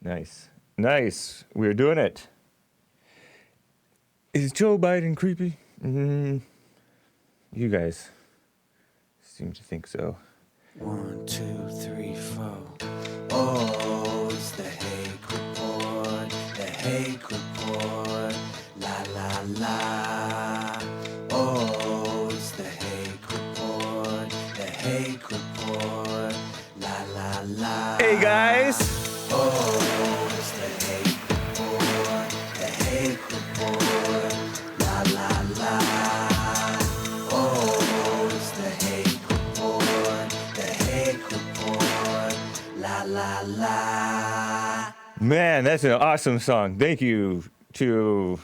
Nice. Nice. We're doing it. Is Joe Biden creepy? You guys seem to think so. 1, 2, 3, 4. Oh, it's the Hake Report. The Hake Report. La la la. Oh, it's the Hake Report. The Hake Report. La la la. Hey guys! Oh, it's the Hake Report. The Hake Report. La la la. Oh, it's the Hake Report. The Hake Report. La la la. Man, that's an awesome song. Thank you to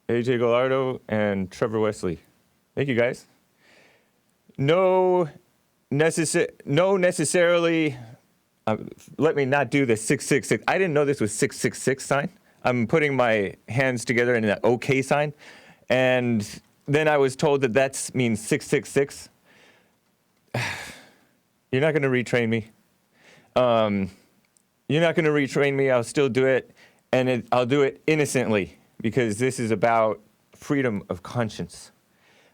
AJ Gallardo and Trevor Wesley. Thank you guys. No necessarily. Let me not do the 666. I didn't know this was 666 sign. I'm putting my hands together in an OK sign, and then I was told that means 666. You're not going to retrain me. You're not going to retrain me. I'll still do it, and I'll do it innocently because this is about freedom of conscience.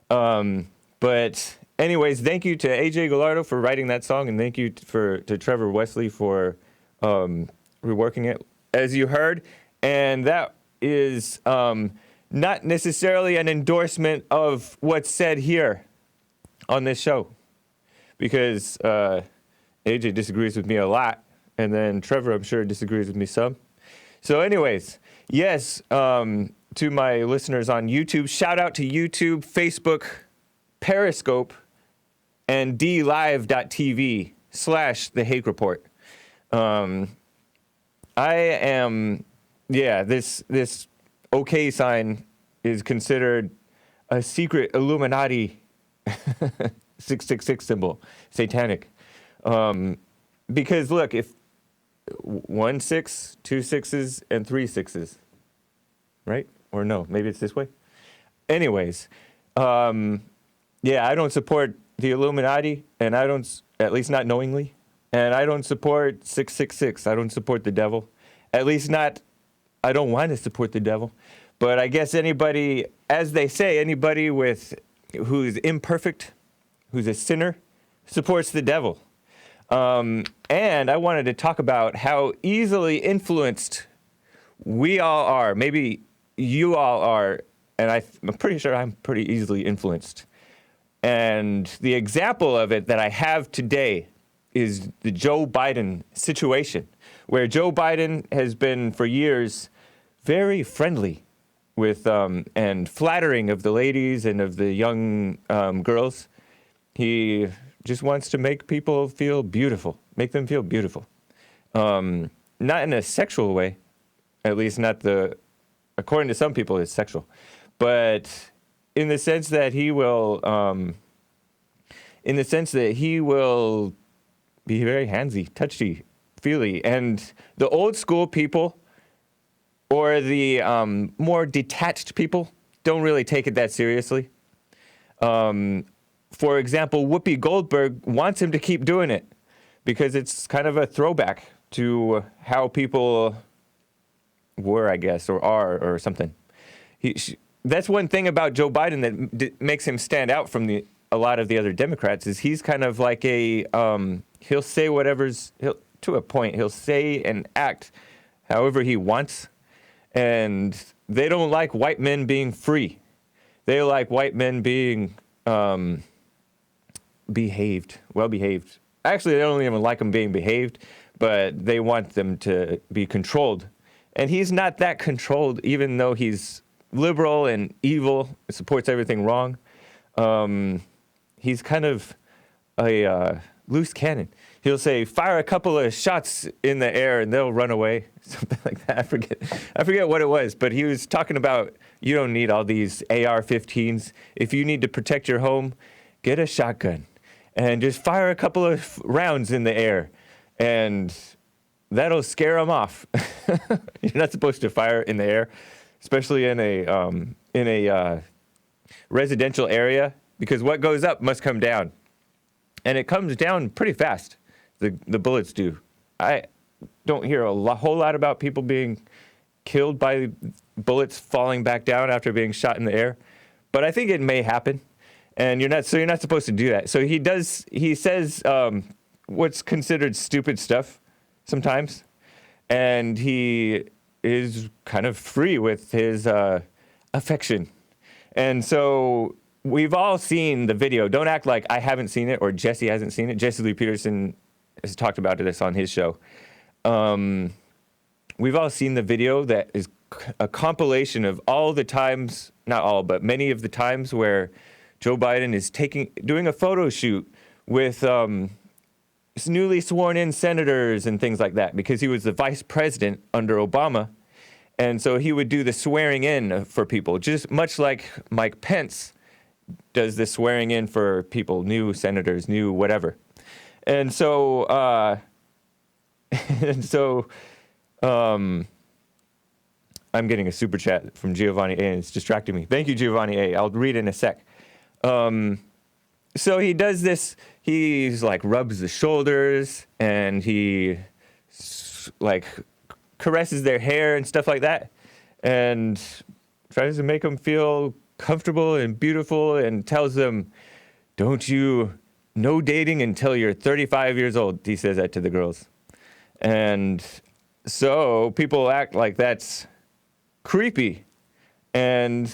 But anyways, thank you to AJ Gallardo for writing that song, and thank you to Trevor Wesley for reworking it, as you heard. And that is not necessarily an endorsement of what's said here on this show, because AJ disagrees with me a lot, and then Trevor, I'm sure, disagrees with me some. So anyways, yes, to my listeners on YouTube, shout out to YouTube, Facebook, Periscope, and dlive.tv/The Hake Report. This OK sign is considered a secret Illuminati 666 symbol, satanic. Because look, if 1 6, 2 6s, and 3 6s, right? Or no, maybe it's this way. Anyways, I don't support the Illuminati, and I don't, at least not knowingly, and I don't support 666. I don't support the devil. At least not, I don't want to support the devil. But I guess anybody, as they say, anybody who's imperfect, who's a sinner, supports the devil. And I wanted to talk about how easily influenced we all are. Maybe you all are, and I'm pretty sure I'm pretty easily influenced. And the example of it that I have today is the Joe Biden situation, where Joe Biden has been for years very friendly with and flattering of the ladies and of the young girls. He just wants to make people feel beautiful, make them feel beautiful. Not in a sexual way, at least not according to some people, it's sexual, but in the sense that he will be very handsy, touchy, feely, and the old school people or the more detached people don't really take it that seriously. For example, Whoopi Goldberg wants him to keep doing it because it's kind of a throwback to how people were, I guess, or are, or something. That's one thing about Joe Biden that makes him stand out from a lot of the other Democrats is he's kind of like he'll say to a point. He'll say and act however he wants, and they don't like white men being free. They like white men being well-behaved. Actually, they don't even like them being behaved, but they want them to be controlled. And he's not that controlled, even though he's liberal and evil, supports everything wrong. He's kind of a loose cannon. He'll say, fire a couple of shots in the air and they'll run away. Something like that. I forget what it was, but he was talking about you don't need all these AR-15s. If you need to protect your home, get a shotgun and just fire a couple of rounds in the air and that'll scare them off. You're not supposed to fire in the air, especially in a residential area, because what goes up must come down. And it comes down pretty fast. The bullets do. don't hear whole lot about people being killed by bullets falling back down after being shot in the air. But I think it may happen, and you're not supposed to do that. So he says what's considered stupid stuff sometimes, and he is kind of free with his affection. And so we've all seen the video. Don't act like I haven't seen it or Jesse hasn't seen it. Jesse Lee Peterson has talked about this on his show. We've all seen the video that is a compilation of all the times, not all, but many of the times where Joe Biden is doing a photo shoot with newly sworn in senators and things like that, because he was the vice president under Obama. And so he would do the swearing in for people, just much like Mike Pence does the swearing in for people, new senators, new whatever. And so, I'm getting a super chat from Giovanni A, and it's distracting me. Thank you, Giovanni A. I'll read in a sec. So he does this. He's like rubs the shoulders, and he like caresses their hair and stuff like that, and tries to make them feel comfortable and beautiful, and tells them, no dating until you're 35 years old. He says that to the girls. And so people act like that's creepy, and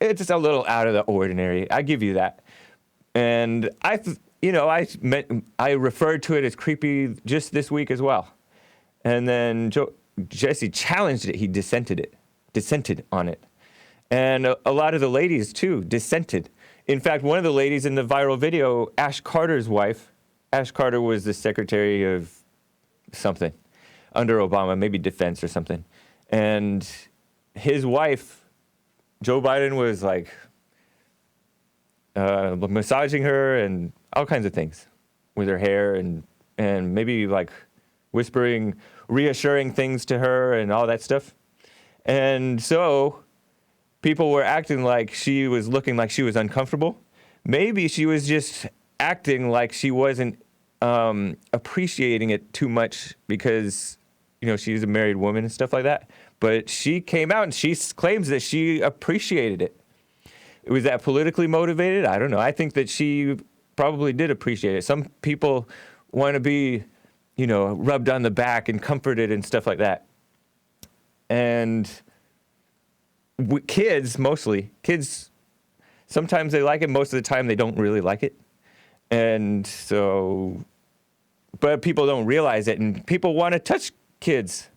it's just a little out of the ordinary. I give you that. And I referred to it as creepy just this week as well. And then Jesse challenged it. He dissented on it. And a lot of the ladies too dissented. In fact, one of the ladies in the viral video, Ash Carter's wife, Ash Carter was the Secretary of something under Obama, maybe defense or something. And his wife, Joe Biden, was like massaging her and all kinds of things with her hair, and maybe like whispering reassuring things to her and all that stuff. And so people were acting like she was looking like she was uncomfortable. Maybe she was just acting like she wasn't appreciating it too much because, she's a married woman and stuff like that. But she came out and she claims that she appreciated it. Was that politically motivated? I don't know. I think that she probably did appreciate it. Some people want to be, rubbed on the back and comforted and stuff like that. And kids, sometimes they like it. Most of the time they don't really like it. And so, but people don't realize it, and people want to touch kids.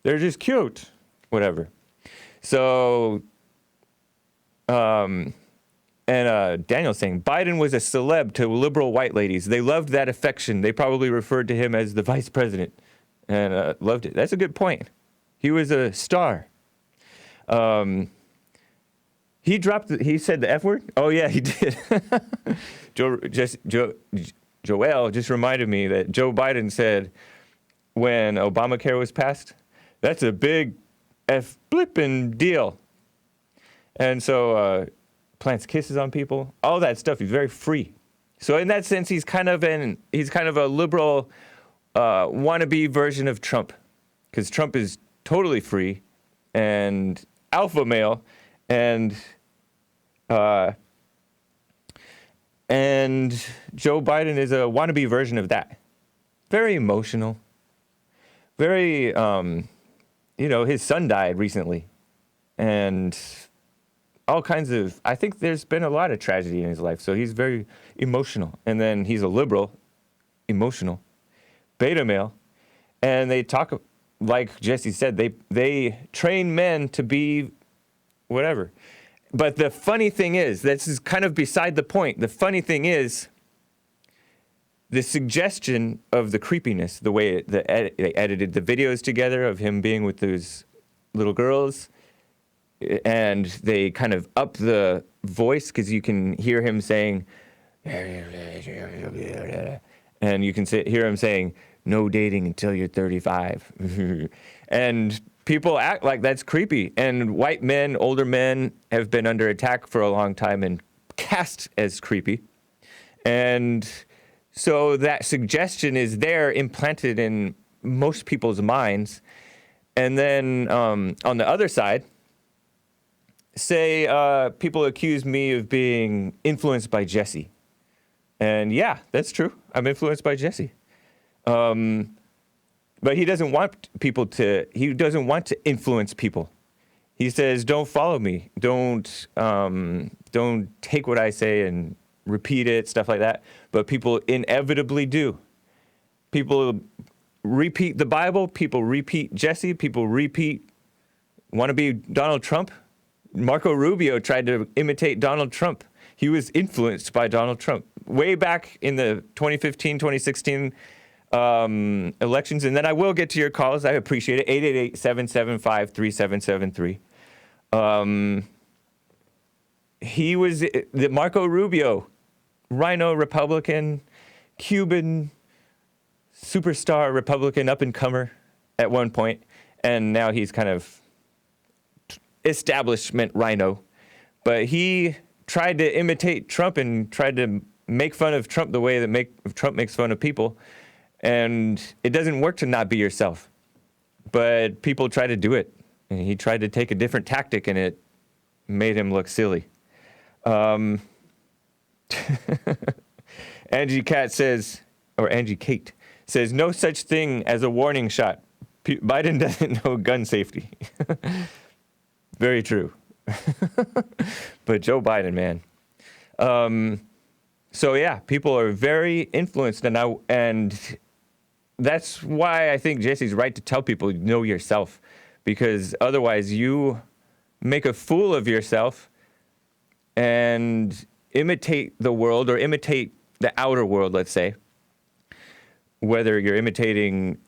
They're just cute, whatever. So, Daniel's saying, Biden was a celeb to liberal white ladies. They loved that affection. They probably referred to him as the vice president and loved it. That's a good point. He was a star. He said the F word? Oh, yeah, he did. Joelle just reminded me that Joe Biden said when Obamacare was passed, that's a big F-blippin' deal. And so plants kisses on people, all that stuff. He's very free. So in that sense, he's kind of a liberal wannabe version of Trump, because Trump is totally free and alpha male, and Joe Biden is a wannabe version of that. Very emotional. Very, his son died recently, and all kinds of, I think there's been a lot of tragedy in his life, so he's very emotional. And then he's a liberal, emotional, beta male, and they talk, like Jesse said, they train men to be whatever. But the funny thing is, this is kind of beside the point. The funny thing is, the suggestion of the creepiness, the way they edited the videos together of him being with those little girls, and they kind of up the voice because you can hear him saying, and you can hear him saying, no dating until you're 35. And people act like that's creepy. And white men, older men, have been under attack for a long time and cast as creepy. And so that suggestion is there, implanted in most people's minds. And then on the other side, say people accuse me of being influenced by Jesse. And yeah, that's true. I'm influenced by Jesse. But he doesn't want he doesn't want to influence people. He says, don't follow me. Don't take what I say and repeat it, stuff like that. But people inevitably do. People repeat the Bible. People repeat Jesse. People want to be Donald Trump. Marco Rubio tried to imitate Donald Trump. He was influenced by Donald Trump way back in the 2015, 2016 elections. And then I will get to your calls. I appreciate it. 888-775-3773. He was the Marco Rubio, Rhino Republican, Cuban superstar Republican up-and-comer at one point, and now he's kind of establishment Rhino. But he tried to imitate Trump and tried to make fun of Trump the way that Trump makes fun of people, and it doesn't work to not be yourself. But people try to do it, and he tried to take a different tactic, and it made him look silly. Angie Kate says, no such thing as a warning shot. Biden doesn't know gun safety. Very true. But Joe Biden, man. So yeah, people are very influenced, and that's why I think Jesse's right to tell people, know yourself, because otherwise you make a fool of yourself and imitate the world or imitate the outer world, let's say, whether you're imitating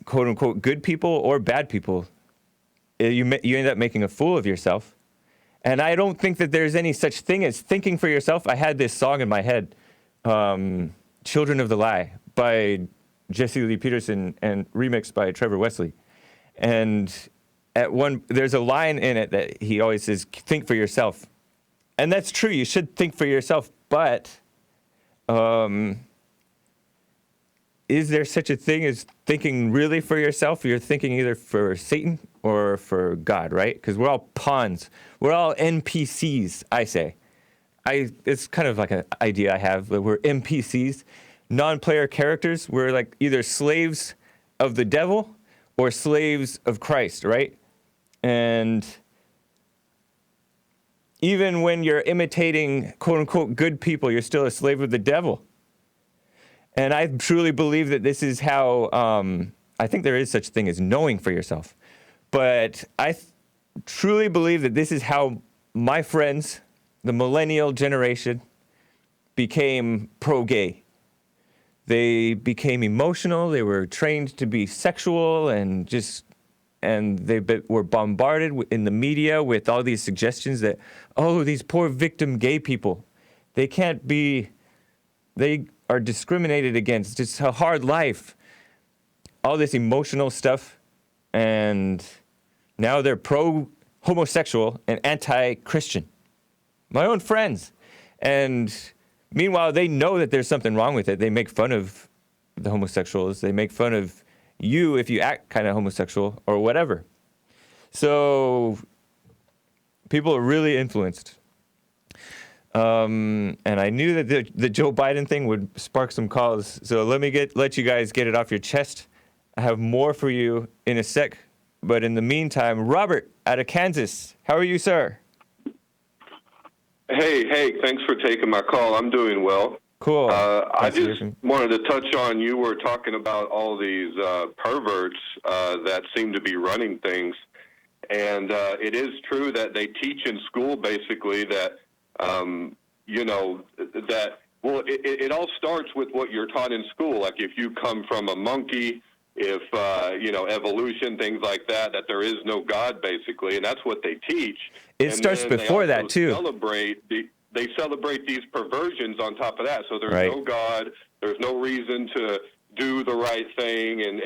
quote unquote good people or bad people, you end up making a fool of yourself. And I don't think that there's any such thing as thinking for yourself. I had this song in my head, Children of the Lie by Jesse Lee Peterson and remixed by Trevor Wesley. And there's a line in it that he always says, think for yourself. And that's true. You should think for yourself. But is there such a thing as thinking really for yourself? You're thinking either for Satan or for God, right? Because we're all pawns. We're all NPCs, I say. It's kind of like an idea I have. That we're NPCs, non-player characters. We're like either slaves of the devil or slaves of Christ, right? And even when you're imitating quote-unquote good people, you're still a slave of the devil. And I truly believe that this is how, I think there is such a thing as knowing for yourself. But I truly believe that this is how my friends, the millennial generation, became pro-gay. They became emotional. They were trained to be sexual and they were bombarded in the media with all these suggestions that, oh, these poor victim gay people, they are discriminated against. It's a hard life. All this emotional stuff. And now they're pro-homosexual and anti-Christian. My own friends. And meanwhile, they know that there's something wrong with it. They make fun of the homosexuals. They make fun of you if you act kind of homosexual or whatever. So people are really influenced. And I knew that the Joe Biden thing would spark some calls. So let you guys get it off your chest. I have more for you in a sec. But in the meantime, Robert out of Kansas. How are you, sir? Hey, thanks for taking my call. I'm doing well. Cool. I just wanted to touch on, you were talking about all these perverts that seem to be running things. And it is true that they teach in school basically that, it all starts with what you're taught in school. Like if you come from a monkey, if, evolution, things like that there is no God basically. And that's what they teach. It starts before that too. They celebrate these perversions on top of that. So there's right. no God. There's no reason to do the right thing. And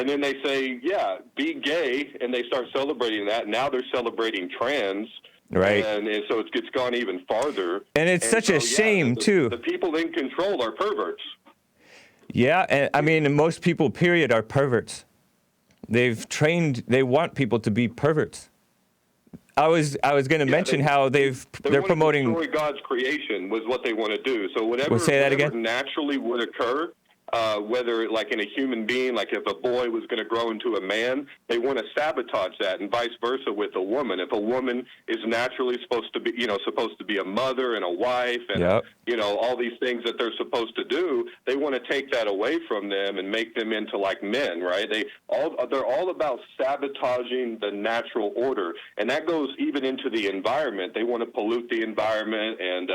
then they say, yeah, be gay. And they start celebrating that. Now they're celebrating trans. Right. And so it's gone even farther. And it's such a shame, too. The people in control are perverts. Yeah, and I mean, most people, period, are perverts. They want people to be perverts. I was going to mention how they're want promoting. to destroy God's creation was what they want to do. So Well, say that whatever again? naturally would occur, whether like in a human being, like if a boy was going to grow into a man, they want to sabotage that, and vice versa with a woman. If a woman is naturally supposed to be a mother and a wife, and Yep. all these things that they're supposed to do, they want to take that away from them and make them into like men, right? They're all about sabotaging the natural order, and that goes even into the environment. They want to pollute the environment and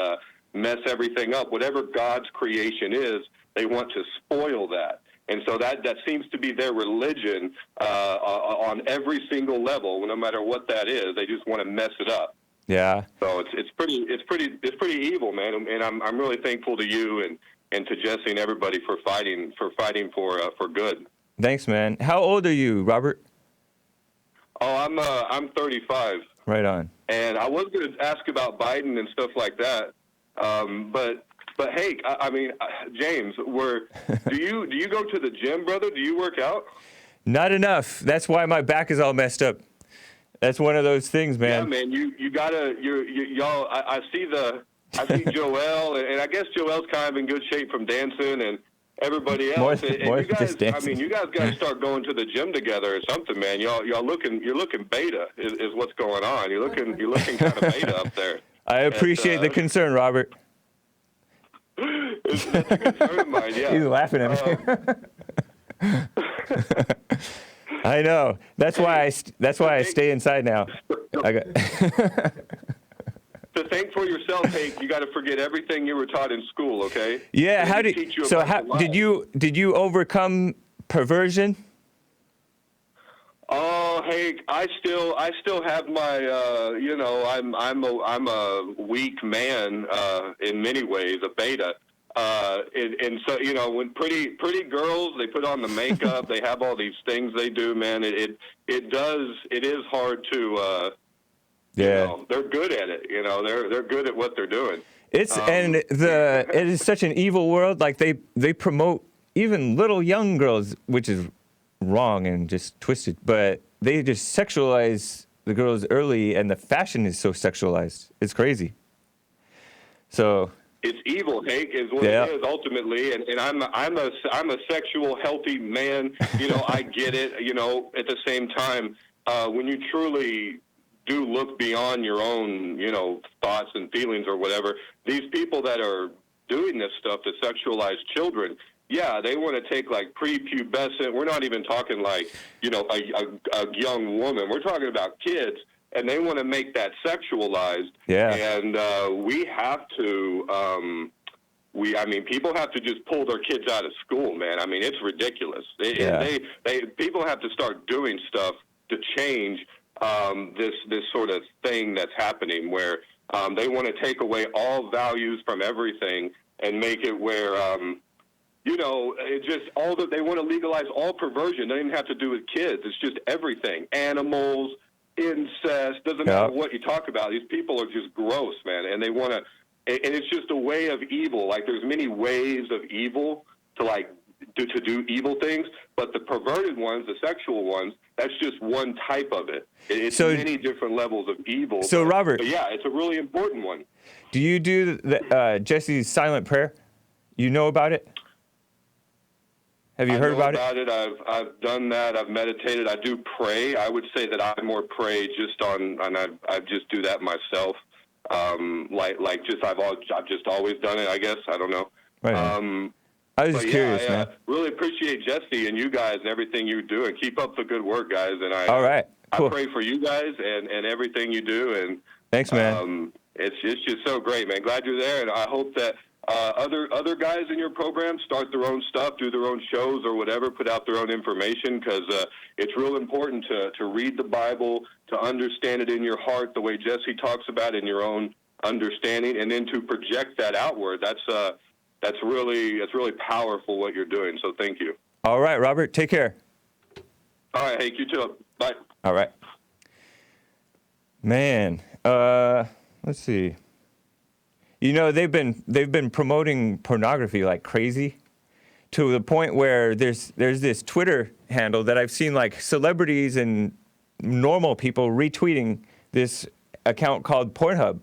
mess everything up. Whatever God's creation is, they want to spoil that. And so that seems to be their religion on every single level, no matter what that is. They just want to mess it up. Yeah. So it's pretty evil, man. And I'm really thankful to you and to Jesse and everybody for fighting for good. Thanks, man. How old are you, Robert? Oh, I'm 35. Right on. And I was going to ask about Biden and stuff like that, but Hake, I mean, James, do you go to the gym, brother? Do you work out? Not enough. That's why my back is all messed up. That's one of those things, man. Yeah, man. You gotta y'all. I see Joel, and I guess Joel's kind of in good shape from dancing, and everybody else. And more you guys, just dancing. I mean, you guys got to start going to the gym together or something, man. You're looking beta is what's going on. You're looking kind of beta up there. I appreciate the concern, Robert. That's a concern of mine. Yeah. He's laughing at me. I know. That's why I stay inside now. To think for yourself, Hake, you got to forget everything you were taught in school. Okay. Yeah. Did you overcome perversion? Oh, Hake, I still have my, I'm a weak man in many ways, a beta. And so, when pretty girls, they put on the makeup, they have all these things they do, man. It is hard to, Yeah. they're good at it. They're good at what they're doing. It is such an evil world. Like they promote even little young girls, which is wrong and just twisted, but they just sexualize the girls early, and the fashion is so sexualized. It's crazy. So it's evil, Hake, is what it is ultimately. And I'm a sexual, healthy man. I get it. At the same time, when you truly do look beyond your own, thoughts and feelings or whatever, these people that are doing this stuff to sexualize children, yeah, they want to take like prepubescent. We're not even talking like, a young woman. We're talking about kids, and they want to make that sexualized. Yeah. And we have to, people have to just pull their kids out of school, man. I mean, it's ridiculous. People have to start doing stuff to change this sort of thing that's happening where they want to take away all values from everything and make it where, it just they want to legalize all perversion. It doesn't even have to do with kids. It's just everything. Animals, incest, doesn't matter what you talk about. These people are just gross, man, and they want to, and it's just a way of evil. Like, there's many ways of evil to do evil things, but the perverted ones, the sexual ones, that's just one type of it. It's many different levels of evil. So, Robert. But yeah, it's a really important one. Do you do Jesse's silent prayer? You know about it? Have you heard about it? I've done that. I've meditated. I do pray. I would say that I more pray just and I just do that myself. I've just always done it, I guess. I don't know. Right. I was just curious, man. Really appreciate Jesse and you guys and everything you do, and keep up the good work, guys. And all right, cool. I pray for you guys and everything you do. And thanks, man. It's just so great, man. Glad you're there, and I hope that other guys in your program start their own stuff, do their own shows or whatever, put out their own information, because it's real important to read the Bible, to understand it in your heart the way Jesse talks about in your own understanding, and then to project that outward. That's really powerful what you're doing. So thank you. All right, Robert, take care. All right, Hake, you too. Bye. All right. Man, let's see. They've been promoting pornography like crazy. to the point where there's this Twitter handle that I've seen like celebrities and normal people retweeting this account called Pornhub.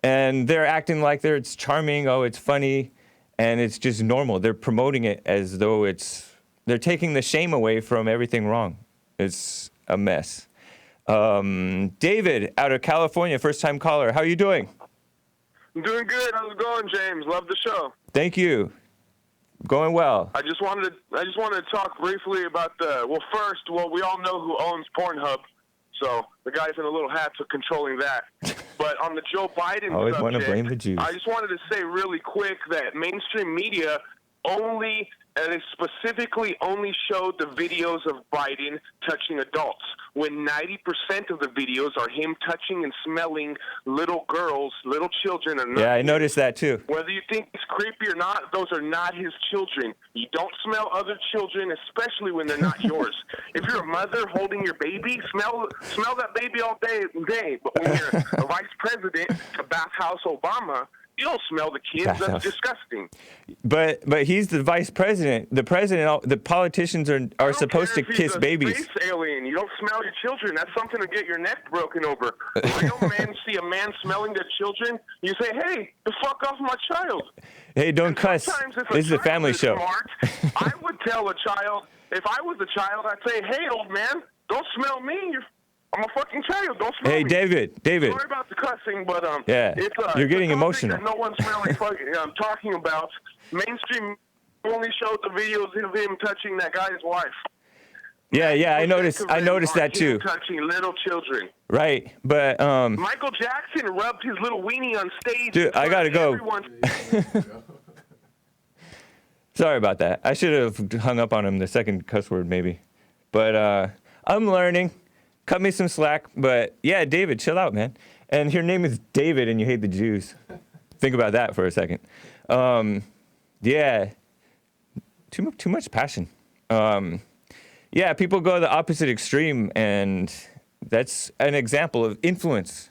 And they're acting like it's charming, oh, it's funny, and it's just normal. They're promoting it as though they're taking the shame away from everything wrong. It's a mess. David, out of California, first-time caller. How are you doing? I'm doing good. How's it going, James? Love the show. Thank you. Going well. I just wanted to talk briefly about we all know who owns Pornhub, so the guys in the little hats are controlling that. But on the Joe Biden Always want to subject, blame the Jews. I just wanted to say really quick that mainstream media they specifically only showed the videos of Biden touching adults, when 90% of the videos are him touching and smelling little girls, little children. And yeah, I noticed that too. Whether you think it's creepy or not, those are not his children. You don't smell other children, especially when they're not yours. If you're a mother holding your baby, smell that baby all day. But when you're a vice president, a bathhouse Obama, you don't smell the kids. That's disgusting. But he's the vice president. The president, the politicians are supposed to kiss babies. Space alien. You don't smell your children. That's something to get your neck broken over. Real men see a man smelling their children. You say, "Hey, the fuck off my child." Hey, don't cuss. This is a family show. Smart, I would tell a child, if I was a child, I'd say, "Hey, old man, don't smell me. I'm a fucking child. Don't smell me." Hey, David. Sorry about the cussing, but yeah, you're getting emotional. That no one's really I'm talking about. Mainstream only showed the videos of him touching that guy's wife. Yeah, I noticed that too. Touching little children. Right, but Michael Jackson rubbed his little weenie on stage. Dude, I gotta go. Sorry about that. I should have hung up on him the second cuss word maybe, but I'm learning. Cut me some slack, but yeah, David, chill out, man. And your name is David, and you hate the Jews. Think about that for a second. Yeah, too much passion. Yeah, people go the opposite extreme, and that's an example of influence.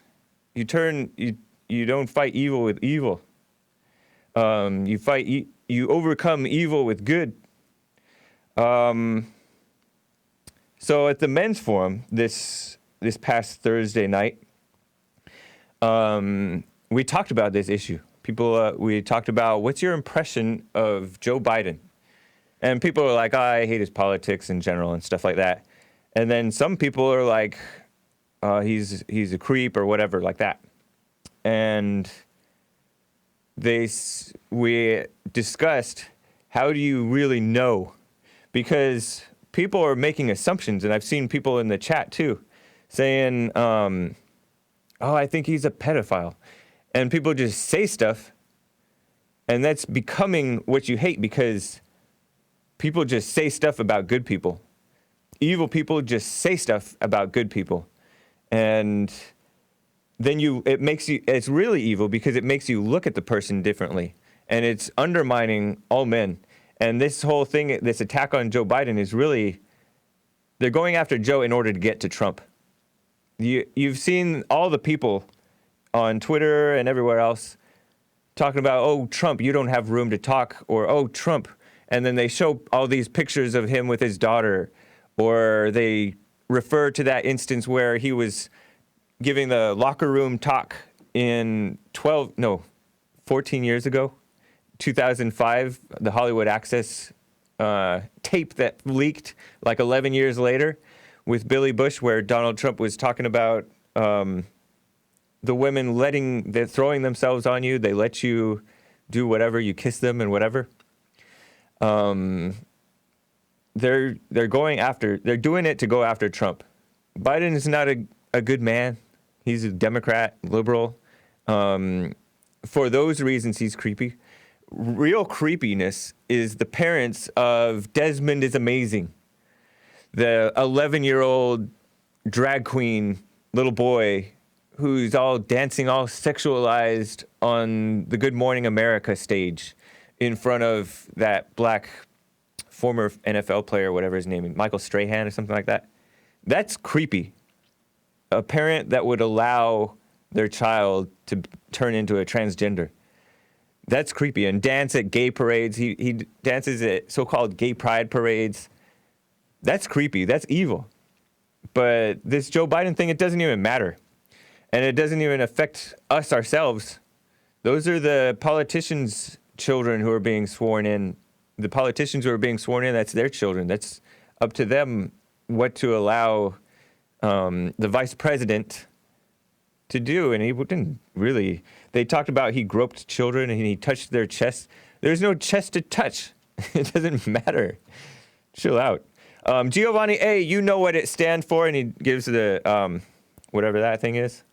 You don't fight evil with evil. You overcome evil with good. So at the men's forum this past Thursday night, we talked about this issue. We talked about what's your impression of Joe Biden, and people are like, I hate his politics in general and stuff like that. And then some people are like, he's a creep or whatever like that. And we discussed, how do you really know? Because people are making assumptions, and I've seen people in the chat too saying, I think he's a pedophile. And people just say stuff, and that's becoming what you hate, because people just say stuff about good people. Evil people just say stuff about good people. And then it's really evil, because it makes you look at the person differently, and it's undermining all men. And this whole thing, this attack on Joe Biden is really, they're going after Joe in order to get to Trump. You've seen all the people on Twitter and everywhere else talking about, oh, Trump, you don't have room to talk, or, oh, Trump. And then they show all these pictures of him with his daughter, or they refer to that instance where he was giving the locker room talk in 14 years ago. 2005, the Hollywood Access tape that leaked like 11 years later with Billy Bush, where Donald Trump was talking about the women throwing themselves on you. They let you do whatever, you kiss them and whatever. They're doing it to go after Trump. Biden is not a good man. He's a Democrat, liberal. For those reasons, he's creepy. Real creepiness is the parents of Desmond is Amazing, the 11-year-old drag queen little boy who's all dancing, all sexualized on the Good Morning America stage in front of that black former NFL player, whatever his name is, Michael Strahan or something like that. That's creepy. A parent that would allow their child to turn into a transgender. That's creepy. And dance at gay parades. He dances at so-called gay pride parades. That's creepy. That's evil. But this Joe Biden thing, it doesn't even matter. And it doesn't even affect us ourselves. Those are the politicians' children who are being sworn in. The politicians who are being sworn in, that's their children. That's up to them what to allow the vice president to do. And he didn't really. They talked about he groped children and he touched their chest. There's no chest to touch. It doesn't matter. Chill out. Giovanni A., you know what it stands for, and he gives the whatever that thing is.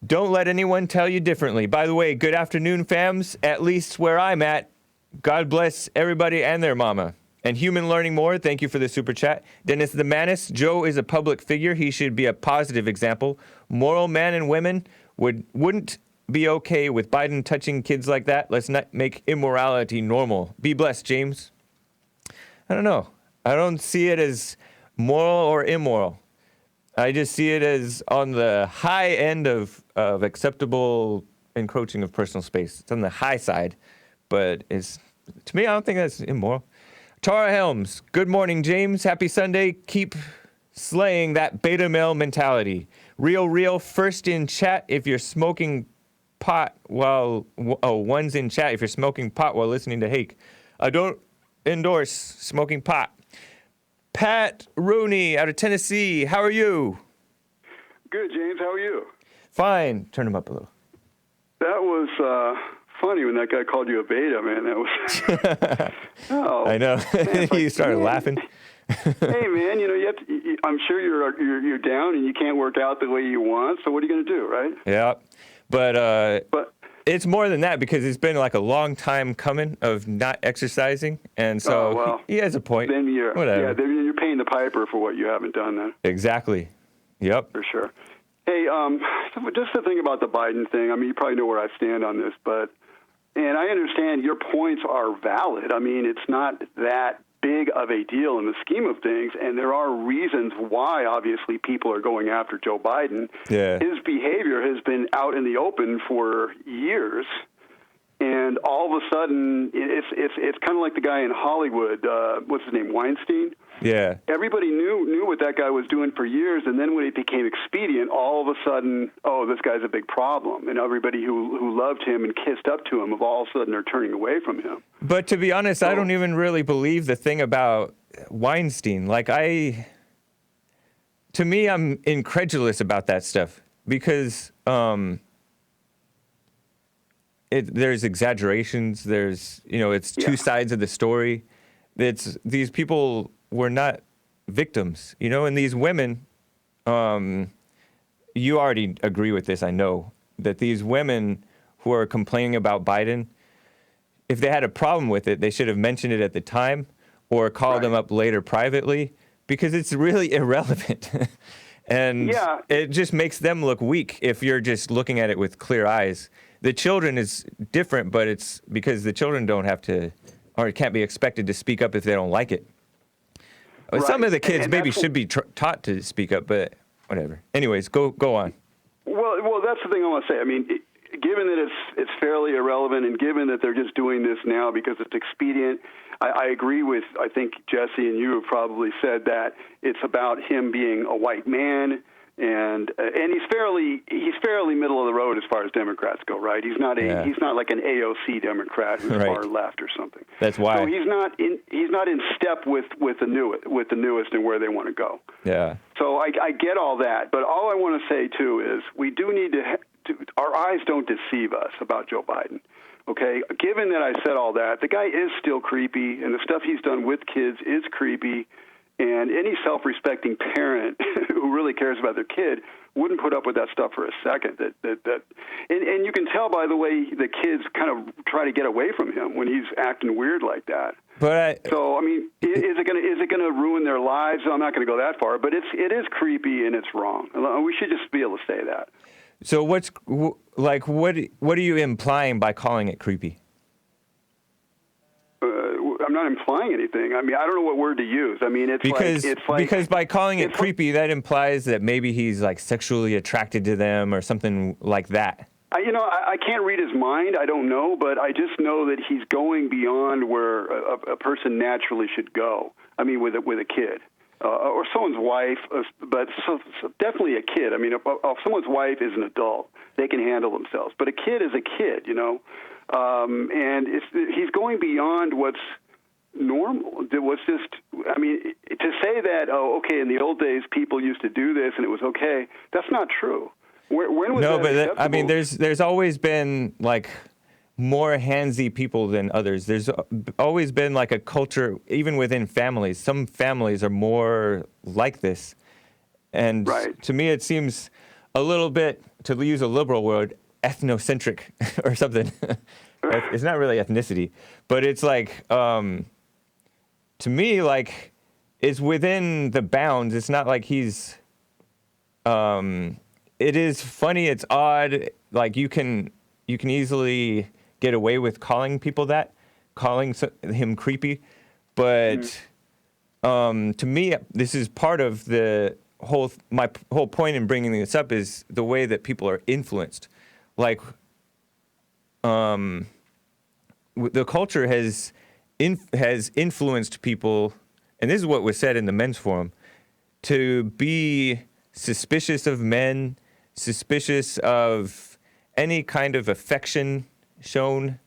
Don't let anyone tell you differently. By the way, good afternoon, fams. At least where I'm at. God bless everybody and their mama. And Human Learning More, thank you for the super chat. Dennis the Manis, Joe is a public figure. He should be a positive example. Moral men and women wouldn't be okay with Biden touching kids like that. Let's not make immorality normal. Be blessed, James. I don't know. I don't see it as moral or immoral. I just see it as on the high end of acceptable encroaching of personal space. It's on the high side, but to me, I don't think that's immoral. Tara Helms, good morning, James. Happy Sunday. Keep slaying that beta male mentality. Real, first in chat if you're smoking pot one's in chat if you're smoking pot while listening to Hake. I don't endorse smoking pot. Pat Rooney out of Tennessee, how are you? Good, James. How are you? Fine. Turn him up a little. That was funny when that guy called you a beta, man. That was. Oh, I know. He started laughing. Hey, man. You have to, I'm sure you're down and you can't work out the way you want. So what are you going to do, right? Yeah, but it's more than that because it's been like a long time coming of not exercising, and so he has a point. Then whatever. Then you're paying the piper for what you haven't done. Then exactly. Yep. For sure. Hey, just the thing about the Biden thing. I mean, you probably know where I stand on this, and I understand your points are valid. I mean, it's not that big of a deal in the scheme of things, and there are reasons why, obviously, people are going after Joe Biden. Yeah. His behavior has been out in the open for years, and all of a sudden, it's kind of like the guy in Hollywood, what's his name, Weinstein? Yeah. Everybody knew what that guy was doing for years, and then when it became expedient, all of a sudden, oh, this guy's a big problem, and everybody who loved him and kissed up to him, of all of a sudden are turning away from him. But to be honest, I don't even really believe the thing about Weinstein. Like, to me, I'm incredulous about that stuff because there's exaggerations. There's, it's two sides of the story. These people were not victims, and these women, you already agree with this, I know, that these women who are complaining about Biden, if they had a problem with it, they should have mentioned it at the time or called them up later privately because it's really irrelevant. And it just makes them look weak if you're just looking at it with clear eyes. The children is different, but it's because the children don't have to or can't be expected to speak up if they don't like it. Right. Some of the kids maybe should be taught to speak up, but whatever. Anyways, go on. Well, that's the thing I want to say. I mean, given that it's fairly irrelevant and given that they're just doing this now because it's expedient, I agree with, I think, Jesse and you have probably said that it's about him being a white man, and he's fairly middle of the road as far as Democrats go, right? He's not like an AOC Democrat who's far left or something. That's why. So he's not in step with the newest and where they want to go. Yeah. So I get all that, but all I want to say too is we do need to our eyes don't deceive us about Joe Biden. Okay, given that I said all that, the guy is still creepy, and the stuff he's done with kids is creepy. And any self-respecting parent who really cares about their kid wouldn't put up with that stuff for a second. And you can tell by the way the kids kind of try to get away from him when he's acting weird like that. So I mean, is it going to ruin their lives? I'm not going to go that far, but it is creepy and it's wrong. We should just be able to say that. So what are you implying by calling it creepy? I'm not implying anything. I mean, I don't know what word to use. I mean, because by calling it creepy, that implies that maybe he's like sexually attracted to them or something like that. I can't read his mind. I don't know, but I just know that he's going beyond where a person naturally should go. I mean, with a kid. Or someone's wife, but definitely a kid. I mean, if someone's wife is an adult, they can handle themselves. But a kid is a kid, and he's going beyond what's normal. It was just, I mean, to say that, okay, in the old days people used to do this and it was okay, that's not true. When was no, that but acceptable? I mean, there's always been like more handsy people than others. There's always been like a culture, even within families. Some families are more like this. And Right. to me, it seems a little bit, to use a liberal word, ethnocentric or something. It's not really ethnicity, but it's like, to me, like, it's within the bounds. It's not like he's, it is funny. It's odd. Like you can easily get away with calling people that, calling him creepy, but to me, this is part of the my whole point in bringing this up is the way that people are influenced. Like, the culture has influenced people, and this is what was said in the men's forum, to be suspicious of men, suspicious of any kind of affection shown,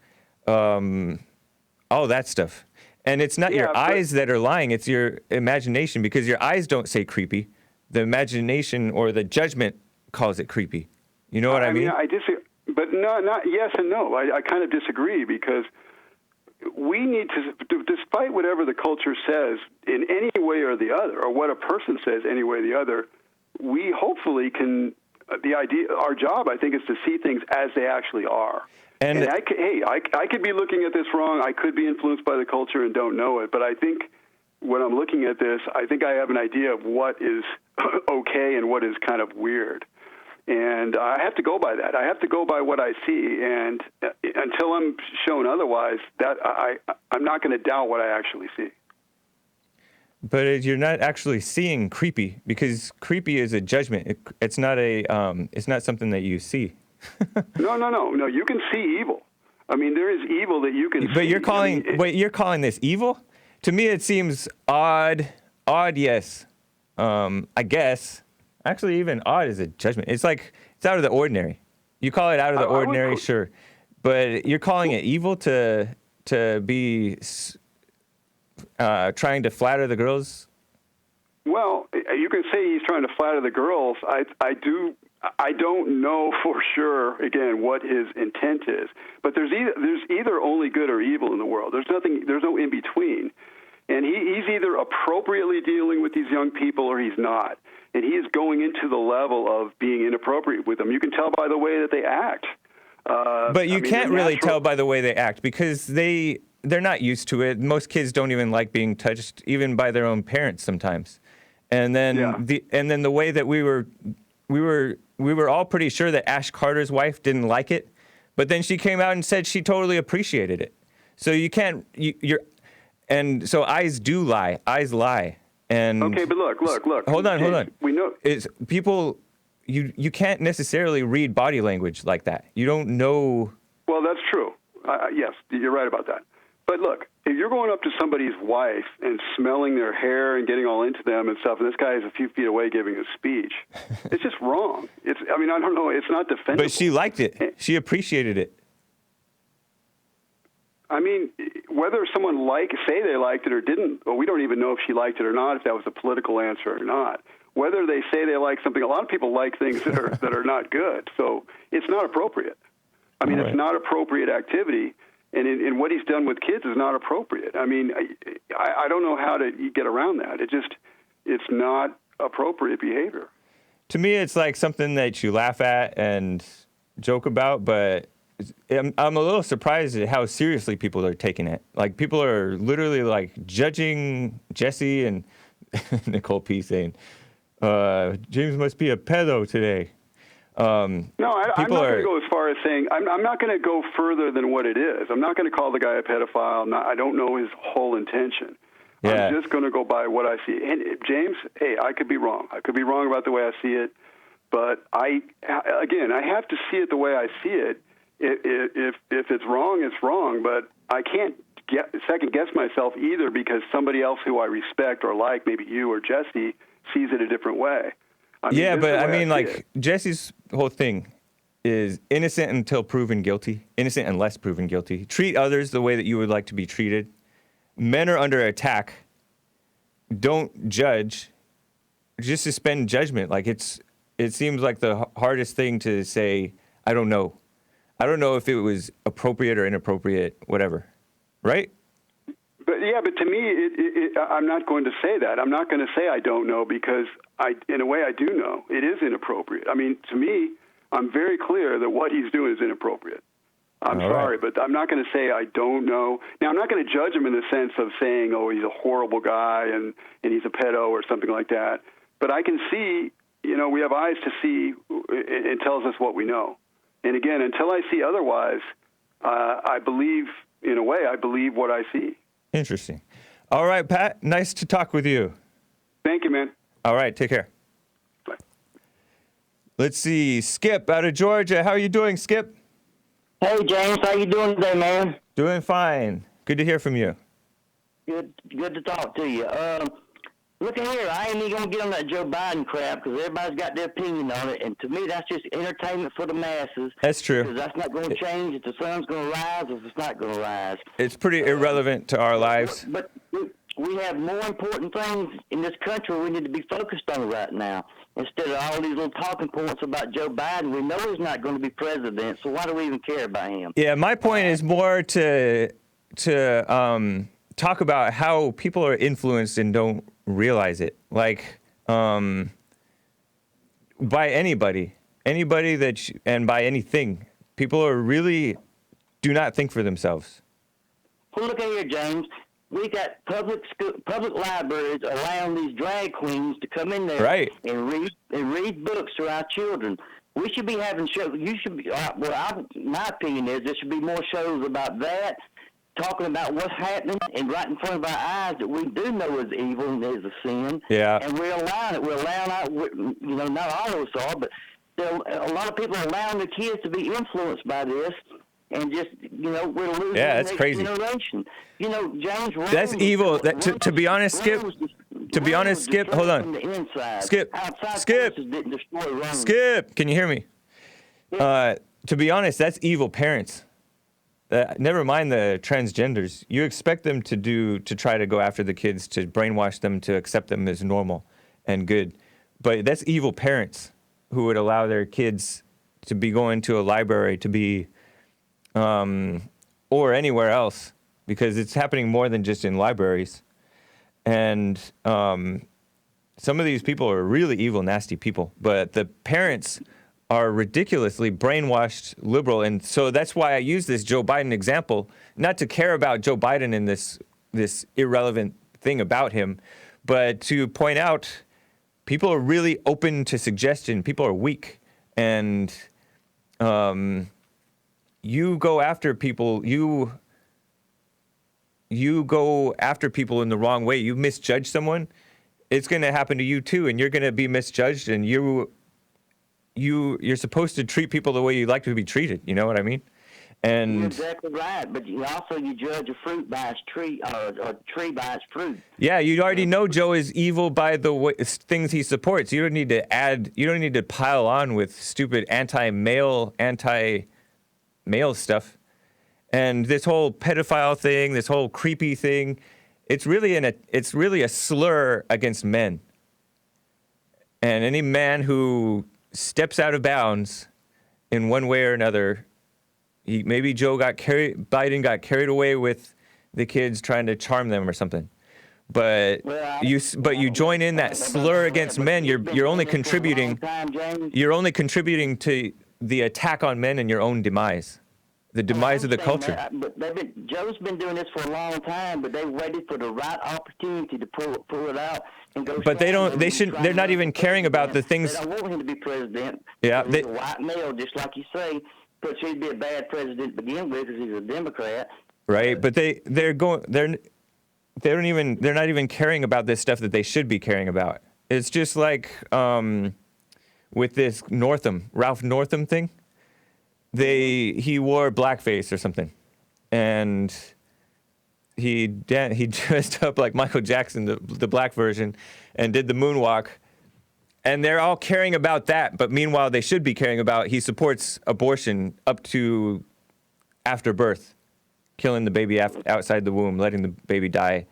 all that stuff. And it's not your eyes that are lying, it's your imagination, because your eyes don't say creepy. The imagination or the judgment calls it creepy. You know what I mean? I disagree, but not yes and no. I kind of disagree because we need to, despite whatever the culture says in any way or the other, or what a person says any way or the other, we hopefully can, our job, I think, is to see things as they actually are. And I could be looking at this wrong. I could be influenced by the culture and don't know it. But I think when I'm looking at this, I think I have an idea of what is okay and what is kind of weird. And I have to go by that. I have to go by what I see. And until I'm shown otherwise, that I'm not going to doubt what I actually see. But you're not actually seeing creepy, because creepy is a judgment. It's not it's not something that you see. No. You can see evil. I mean, there is evil that you can see. But you're calling this evil? To me, it seems odd. Odd, yes. I guess. Actually, even odd is a judgment. It's like, it's out of the ordinary. You call it out of the ordinary, sure. But you're calling it evil to be trying to flatter the girls? Well, you can say he's trying to flatter the girls. I don't know for sure, again, what his intent is. But there's either only good or evil in the world. There's no in between. And he's either appropriately dealing with these young people or he's not. And he is going into the level of being inappropriate with them. You can tell by the way that they act. But you can't really tell by the way they act, because they're not used to it. Most kids don't even like being touched, even by their own parents sometimes. And then the way that we were all pretty sure that Ash Carter's wife didn't like it, but then she came out and said she totally appreciated it. So you can't and so eyes do lie. Eyes lie. And okay, but look. Hold on. We know it's people. You can't necessarily read body language like that. You don't know. Well, that's true. Yes, you're right about that. But look, if you're going up to somebody's wife and smelling their hair and getting all into them and stuff, and this guy is a few feet away giving a speech, it's just wrong. I don't know. It's not defensible. But she liked it. She appreciated it. I mean, whether someone say they liked it or didn't, well, we don't even know if she liked it or not, if that was a political answer or not. Whether they say they like something, a lot of people like things that are not good, so it's not appropriate. I mean, It's not appropriate activity, and what he's done with kids is not appropriate. I mean, I don't know how to get around that. It's not appropriate behavior. To me, it's like something that you laugh at and joke about, but I'm a little surprised at how seriously people are taking it. Like, people are literally like judging Jesse and Nicole P. saying, James must be a pedo today. No, I'm not going to go as far as saying, I'm not going to go further than what it is. I'm not going to call the guy a pedophile. I don't know his whole intention. Yeah. I'm just going to go by what I see. And James, hey, I could be wrong. I could be wrong about the way I see it. But I have to see it the way I see it. If it's wrong, it's wrong. But I can't second guess myself either, because somebody else who I respect or like, maybe you or Jesse, sees it a different way. Yeah, but I mean, like, Jesse's whole thing is innocent until proven guilty, innocent unless proven guilty. Treat others the way that you would like to be treated. Men are under attack. Don't judge. Just suspend judgment. Like, it seems like the hardest thing to say, I don't know. I don't know if it was appropriate or inappropriate, whatever. Right? But to me, I'm not going to say that. I'm not going to say I don't know, because in a way, I do know. It is inappropriate. I mean, to me, I'm very clear that what he's doing is inappropriate. I'm sorry, but I'm not going to say I don't know. Now, I'm not going to judge him in the sense of saying, oh, he's a horrible guy and he's a pedo or something like that. But I can see, we have eyes to see. It tells us what we know. And again, until I see otherwise, I believe, in a way, I believe what I see. Interesting. All right, Pat, nice to talk with you. Thank you, man. All right, take care. Bye. Let's see, Skip out of Georgia. How are you doing, Skip? Hey, James, how you doing today, man? Doing fine. Good to hear from you. Good to talk to you. Look at here, I ain't even going to get on that Joe Biden crap, because everybody's got their opinion on it, and to me, that's just entertainment for the masses. That's true. Because that's not going to change if the sun's going to rise or if it's not going to rise. It's pretty irrelevant to our lives. But we have more important things in this country we need to be focused on right now, instead of all these little talking points about Joe Biden. We know he's not going to be president, so why do we even care about him? Yeah, my point is more to talk about how people are influenced and don't realize it. Like, by anybody that, and by anything. People are really do not think for themselves. Well, look at here, James. We got public libraries allowing these drag queens to come in there and read books to our children. We should be having shows. My opinion is there should be more shows about that, talking about what's happening and right in front of our eyes that we do know is evil and is a sin. Yeah. And we're allowing it. We're allowing not all of us are, but a lot of people are allowing their kids to be influenced by this. And just, we're losing the next generation. James, that's evil. To be honest, Skip, hold on. Skip, can you hear me? Yeah. To be honest, that's evil parents. Never mind the transgenders. You expect them to try to go after the kids, to brainwash them, to accept them as normal and good. But that's evil parents who would allow their kids to be going to a library, to be or anywhere else, because it's happening more than just in libraries. And some of these people are really evil, nasty people, but the parents are ridiculously brainwashed liberal. And so that's why I use this Joe Biden example, not to care about Joe Biden and this irrelevant thing about him, but to point out people are really open to suggestion. People are weak. And you go after people, you go after people in the wrong way. You misjudge someone, it's going to happen to you too, and you're going to be misjudged, and you're supposed to treat people the way you like to be treated. You know what I mean? And you're exactly right, but you judge a fruit by its tree, or a tree by its fruit. Yeah, you already know Joe is evil by the things he supports. You don't need to pile on with stupid anti-male stuff. And this whole pedophile thing, this whole creepy thing, it's really a slur against men. And any man who steps out of bounds in one way or another, maybe Biden got carried away with the kids trying to charm them or something. But you join in that slur against men, you're only contributing to the attack on men and your own demise. The demise of the culture. Joe's been doing this for a long time, but they waited for the right opportunity to pull it out and go. But they're not even caring about the things. They don't want him to be president. Yeah, he's a white male, just like you say. But he'd be a bad president to begin with because he's a Democrat. Right, but they're not even caring about this stuff that they should be caring about. It's just like with this Ralph Northam thing. He wore blackface or something, and he dressed up like Michael Jackson, the black version, and did the moonwalk. And they're all caring about that, but meanwhile they should be caring about he supports abortion up to after birth, killing the baby outside the womb, letting the baby die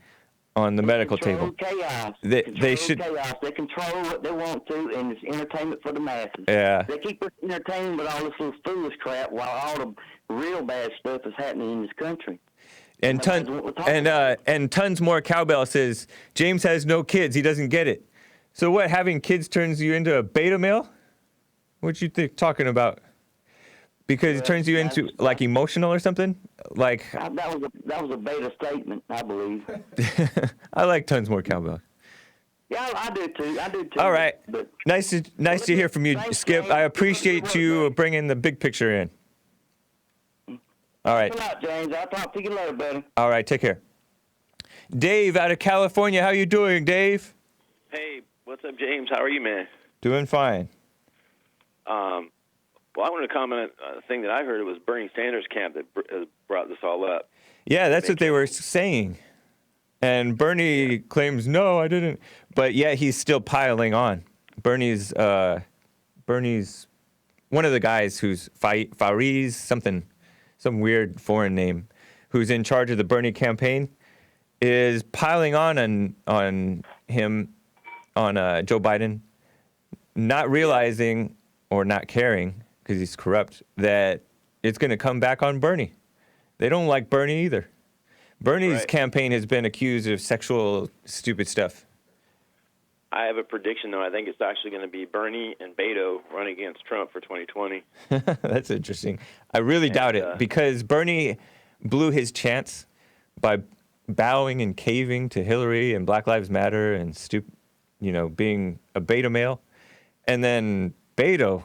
on the medical table. Chaos. They should. Chaos. They control what they want to, and it's entertainment for the masses. Yeah. They keep us entertained with all this little foolish crap while all the real bad stuff is happening in this country. And tons more cowbell says James has no kids. He doesn't get it. So what? Having kids turns you into a beta male? What you talking about? Because it turns you into like emotional or something? Like that was a beta statement, I believe. I like tons more cowbell. Yeah, I do too. All right. But Nice to hear from you, Skip. James. I appreciate you bringing the big picture in. All right. Thanks a lot, James. I'll talk to you later, buddy. All right. Take care. Dave out of California. How you doing, Dave? Hey, what's up, James? How are you, man? Doing fine. Well, I wanted to comment on a thing that I heard. It was Bernie Sanders' camp that brought this all up. Yeah, that's what they were saying. And Bernie claims, no, I didn't. But yeah, he's still piling on. Bernie's one of the guys who's Fariz, some weird foreign name, who's in charge of the Bernie campaign, is piling on him, on Joe Biden, not realizing or not caring, because he's corrupt, that it's going to come back on Bernie. They don't like Bernie either. Bernie's campaign has been accused of sexual stupid stuff. I have a prediction, though. I think it's actually going to be Bernie and Beto running against Trump for 2020. That's interesting. I really doubt it, because Bernie blew his chance by bowing and caving to Hillary and Black Lives Matter and being a beta male. And then Beto,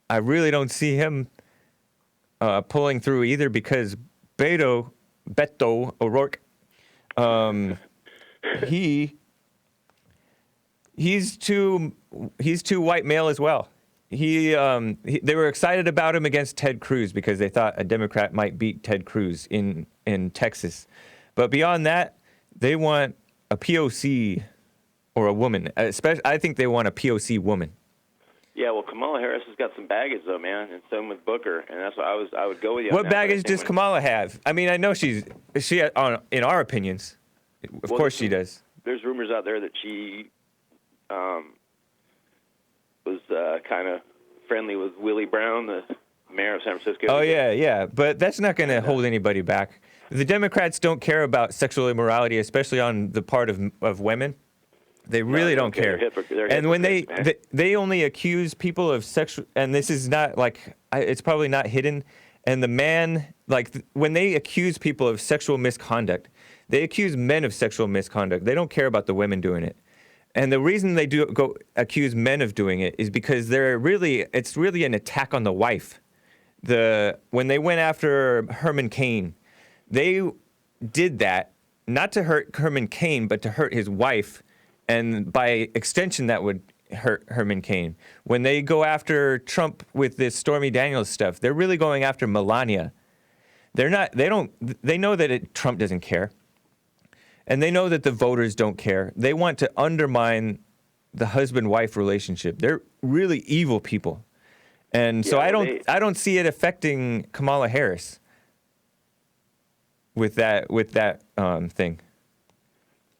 I really don't see him pulling through either, because Beto O'Rourke, he's too white male as well. They were excited about him against Ted Cruz because they thought a Democrat might beat Ted Cruz in Texas. But beyond that, they want a POC or a woman. Especially, I think they want a POC woman. Yeah, well, Kamala Harris has got some baggage, though, man, and same with Booker, and that's why I would go with you. What baggage does Kamala have? I mean, I know she in our opinions, of course she does. There's rumors out there that she was kind of friendly with Willie Brown, the mayor of San Francisco. Oh, yeah, but that's not going to hold anybody back. The Democrats don't care about sexual immorality, especially on the part of women. They really don't care. And when they only accuse people of sexual, and this is not like, it's probably not hidden. And the man, when they accuse people of sexual misconduct, they accuse men of sexual misconduct. They don't care about the women doing it. And the reason they do go accuse men of doing it is because it's really an attack on the wife. When they went after Herman Cain, they did that not to hurt Herman Cain, but to hurt his wife. And by extension, that would hurt Herman Cain. When they go after Trump with this Stormy Daniels stuff, they're really going after Melania. They know that Trump doesn't care. And they know that the voters don't care. They want to undermine the husband-wife relationship. They're really evil people. And so I don't see it affecting Kamala Harris with that thing.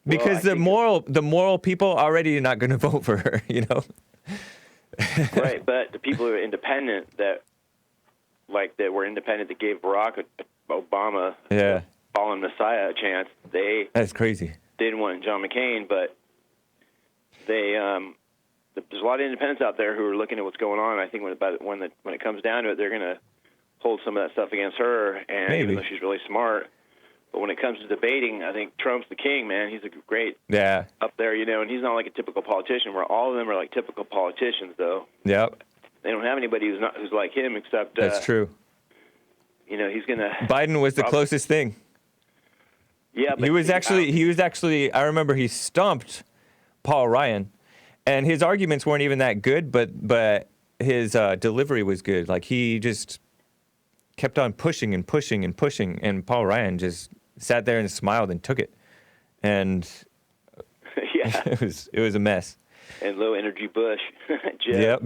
Because the moral people already are not going to vote for her, Right, but the people who are independent that were independent that gave Barack Obama fallen Messiah a chance. That's crazy. They didn't want John McCain, but there's a lot of independents out there who are looking at what's going on. I think when it comes down to it, they're going to hold some of that stuff against her, and even though she's really smart. But when it comes to debating, I think Trump's the king, man. He's a great up there, and he's not like a typical politician, where all of them are like typical politicians, though. Yep. They don't have anybody who's like him, except that's true. He's gonna. Biden was the closest thing. Yeah, but he was actually. I remember he stomped Paul Ryan, And his arguments weren't even that good, but his delivery was good. Like, he just kept on pushing and pushing and pushing, and Paul Ryan just sat there and smiled and took it. And yeah, it was a mess. And low energy Bush. Yep.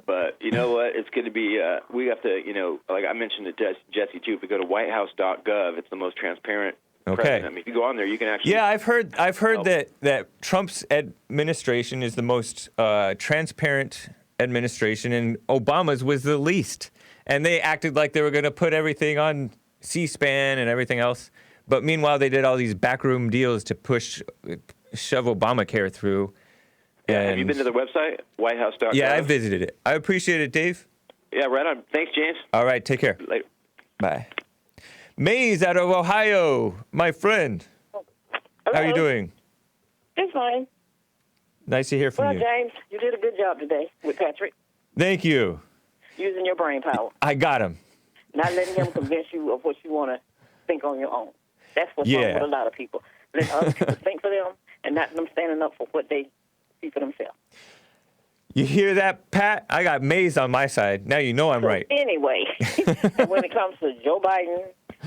But you know what? It's going to be. We have to. Like I mentioned to Jesse too. If we go to whitehouse.gov, it's the most transparent. Okay. President. I mean, if you go on there, you can actually. Yeah, I've heard that Trump's administration is the most transparent administration, and Obama's was the least. And they acted like they were going to put everything on C-SPAN and everything else. But meanwhile, they did all these backroom deals to shove Obamacare through. Yeah, have you been to the website, whitehouse.gov? Yeah, I visited it. I appreciate it, Dave. Yeah, right on. Thanks, James. All right, take care. Later. Bye. Maze out of Ohio, my friend. Hello. How are you doing? It's fine. Nice to hear from Well, you. James, you did a good job today with Patrick, Thank you. using your brain power, I got him. not letting him convince you of what you want to think on your own. That's what's wrong with a lot of people. Let other people think for them and not them standing up for what they see for themselves. You hear that, Pat? I got Maze on my side. Now you know I'm right. Anyway, when it comes to Joe Biden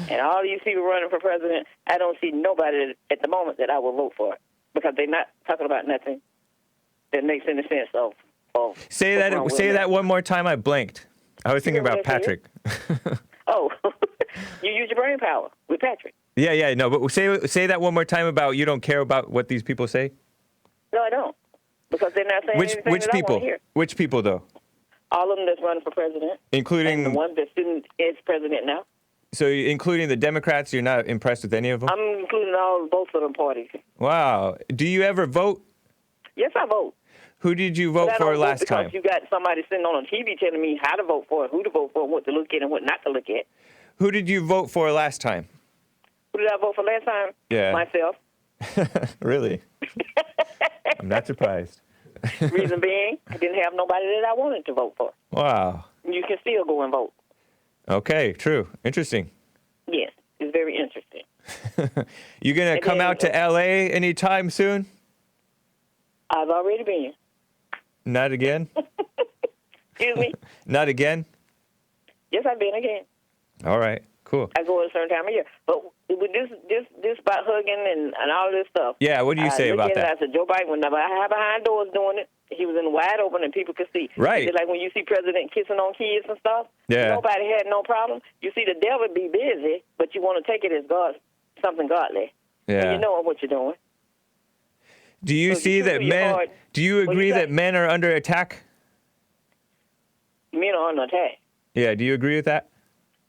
and all these people running for president, I don't see nobody at the moment that I will vote for because they're not talking about nothing that makes any sense of Say that one more time. I blanked. I was thinking about Patrick. Oh, you use your brain power with Patrick. Yeah, no, but say that one more time about you don't care about what these people say. No, I don't, because they're not saying anything Which that I people? want to hear. Which people though? All of them that's running for president, Including and the one that's is president now. So, including the Democrats, you're not impressed with any of them? I'm including both of them parties. Wow. Do you ever vote? Yes, I vote. Who did you vote for last time? Because you got somebody sitting on TV telling me how to vote for, who to vote for, what to look at, and what not to look at. Who did you vote for last time? Who did I vote for last time? Yeah. Myself. Really? I'm not surprised. Reason being, I didn't have nobody that I wanted to vote for. Wow. You can still go and vote. Okay, true. Interesting. Yes, it's very interesting. You going to come out to L.A. anytime soon? I've already been. Not again? Excuse me? Not again? Yes, I've been again. All right, cool. I go at a certain time of year. But with this about hugging and all this stuff. Yeah, what do you say about that? I said, Joe Biden, whenever I have behind doors doing it, he was in wide open and people could see. Right. It's like when you see president kissing on kids and stuff. Yeah. Nobody had no problem. You see the devil be busy, but you want to take it as God, something godly. Yeah. And you know what you're doing. Do you see that men? Do you agree that men are under attack? Men are under attack. Yeah. Do you agree with that?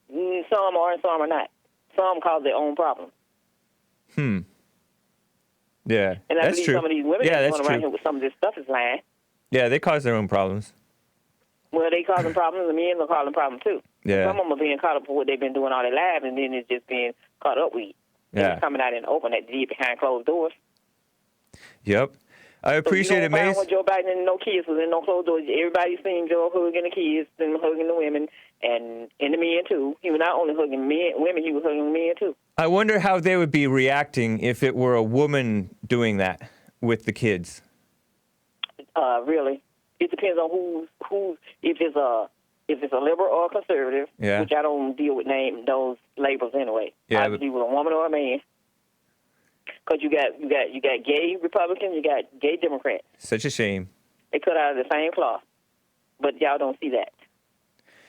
Some are and some are not. Some cause their own problems. Yeah. And I that's believe true. some of these women yeah, that that's going around true. here with some of this stuff is lying. Yeah, they cause their own problems. Well, they causing problems, and men are causing problems too. Yeah. Some of them are being caught up for what they've been doing all their lives, and then it's just being caught up with. Yeah. It's coming out in the open at deep behind closed doors. Yep. I appreciate it, Mace. With Joe Biden and no kids was in no closed doors. Everybody seen Joe hugging the kids and hugging the women, and the men too. He was not only hugging women, he was hugging men too. I wonder how they would be reacting if it were a woman doing that with the kids. Really, it depends on who. If it's a liberal or a conservative, Yeah. which I don't deal with those labels anyway. Yeah, I deal with a woman or a man. Because you got gay Republicans, you got gay Democrats. Such a shame. They cut out of the same cloth, but y'all don't see that.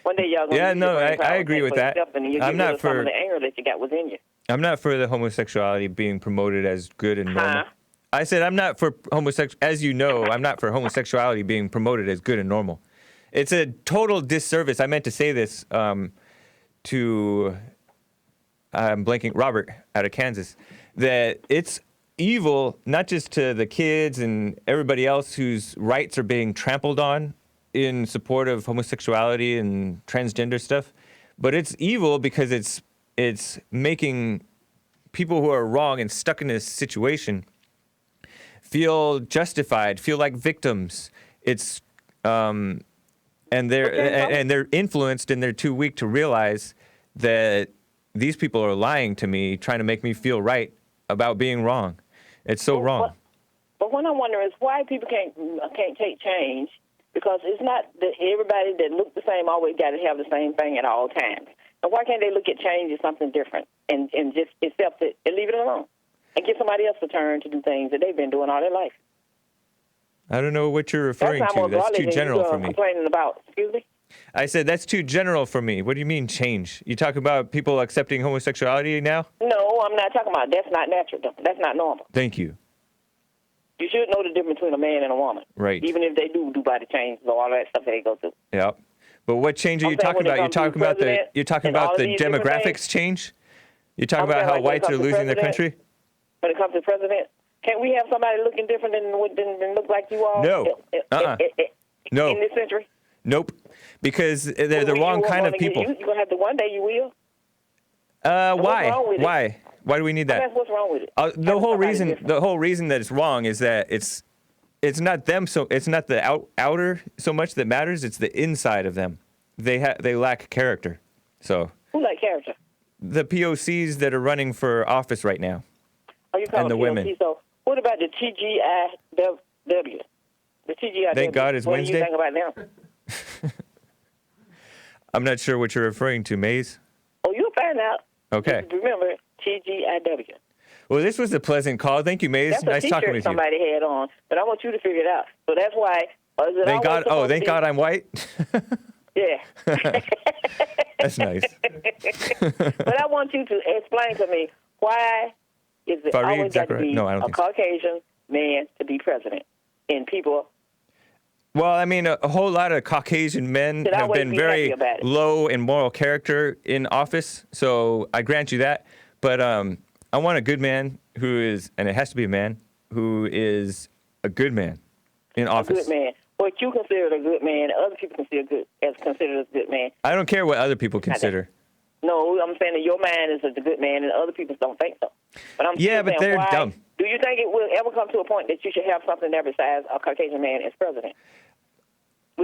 One day y'all gonna use your brain power I agree with that. And you I'm get rid not of some for of the anger that you got within you. I'm not for the homosexuality being promoted as good and normal. I said I'm not for as you know, I'm not for homosexuality being promoted as good and normal. It's a total disservice. I meant to say this to I'm blanking Robert out of Kansas, that it's evil not just to the kids and everybody else whose rights are being trampled on in support of homosexuality and transgender stuff, but it's evil because it's making people who are wrong and stuck in this situation feel justified, feel like victims. It's and they're influenced and they're too weak to realize that these people are lying to me, trying to make me feel right about being wrong. It's so wrong. But what I'm wondering is why people can't take change, because it's not that everybody that look the same always got to have the same thing at all times. And why can't they look at change as something different and just accept it and leave it alone and give somebody else a turn to do things that they've been doing all their life? I don't know what you're referring to. That's too general for me. Complaining about, excuse me? I said that's too general for me. What do you mean change? You talk about people accepting homosexuality now? No, I'm not talking about. That's not natural. That's not normal. Thank you. You should know the difference between a man and a woman. Right. Even if they do body changes or all that stuff that they go through. Yeah. But what change are you talking about? You're talking about the demographics change? You're talking about how whites are losing their country? When it comes to president, can't we have somebody looking different than look like you all? No. No. In this century? Nope. Because they're the wrong kind of people. You're going to have to one day you will. Why? Why? Why do we need that? That's what's wrong with it. The whole reason that it's wrong is that it's not them, so it's not the outer so much that matters. It's the inside of them. They lack character. So who lack character? The POCs that are running for office right now. Oh, you call and the POC, women. So what about the TGIW? The TGIW. Thank God it's Wednesday. What do you think about them? I'm not sure what you're referring to, Maze. Oh, you'll find out. Okay. Just remember TGIW. Well, this was a pleasant call. Thank you, Maze. That's nice talking with you. Somebody had on, but I want you to figure it out. So that's why. Thank God. Oh, thank God I'm white. Yeah. That's nice. But I want you to explain to me why is it always got to be a Caucasian man to be president, and people. Well, I mean, a whole lot of Caucasian men have been very low in moral character in office, so I grant you that. But I want a good man who is, and it has to be a man, who is a good man in office. A good man. What you consider a good man, other people considered as a good man. I don't care what other people consider. No, I'm saying that your man is a good man, and other people don't think so. But I'm but they're dumb. Do you think it will ever come to a point that you should have something there besides a Caucasian man as president?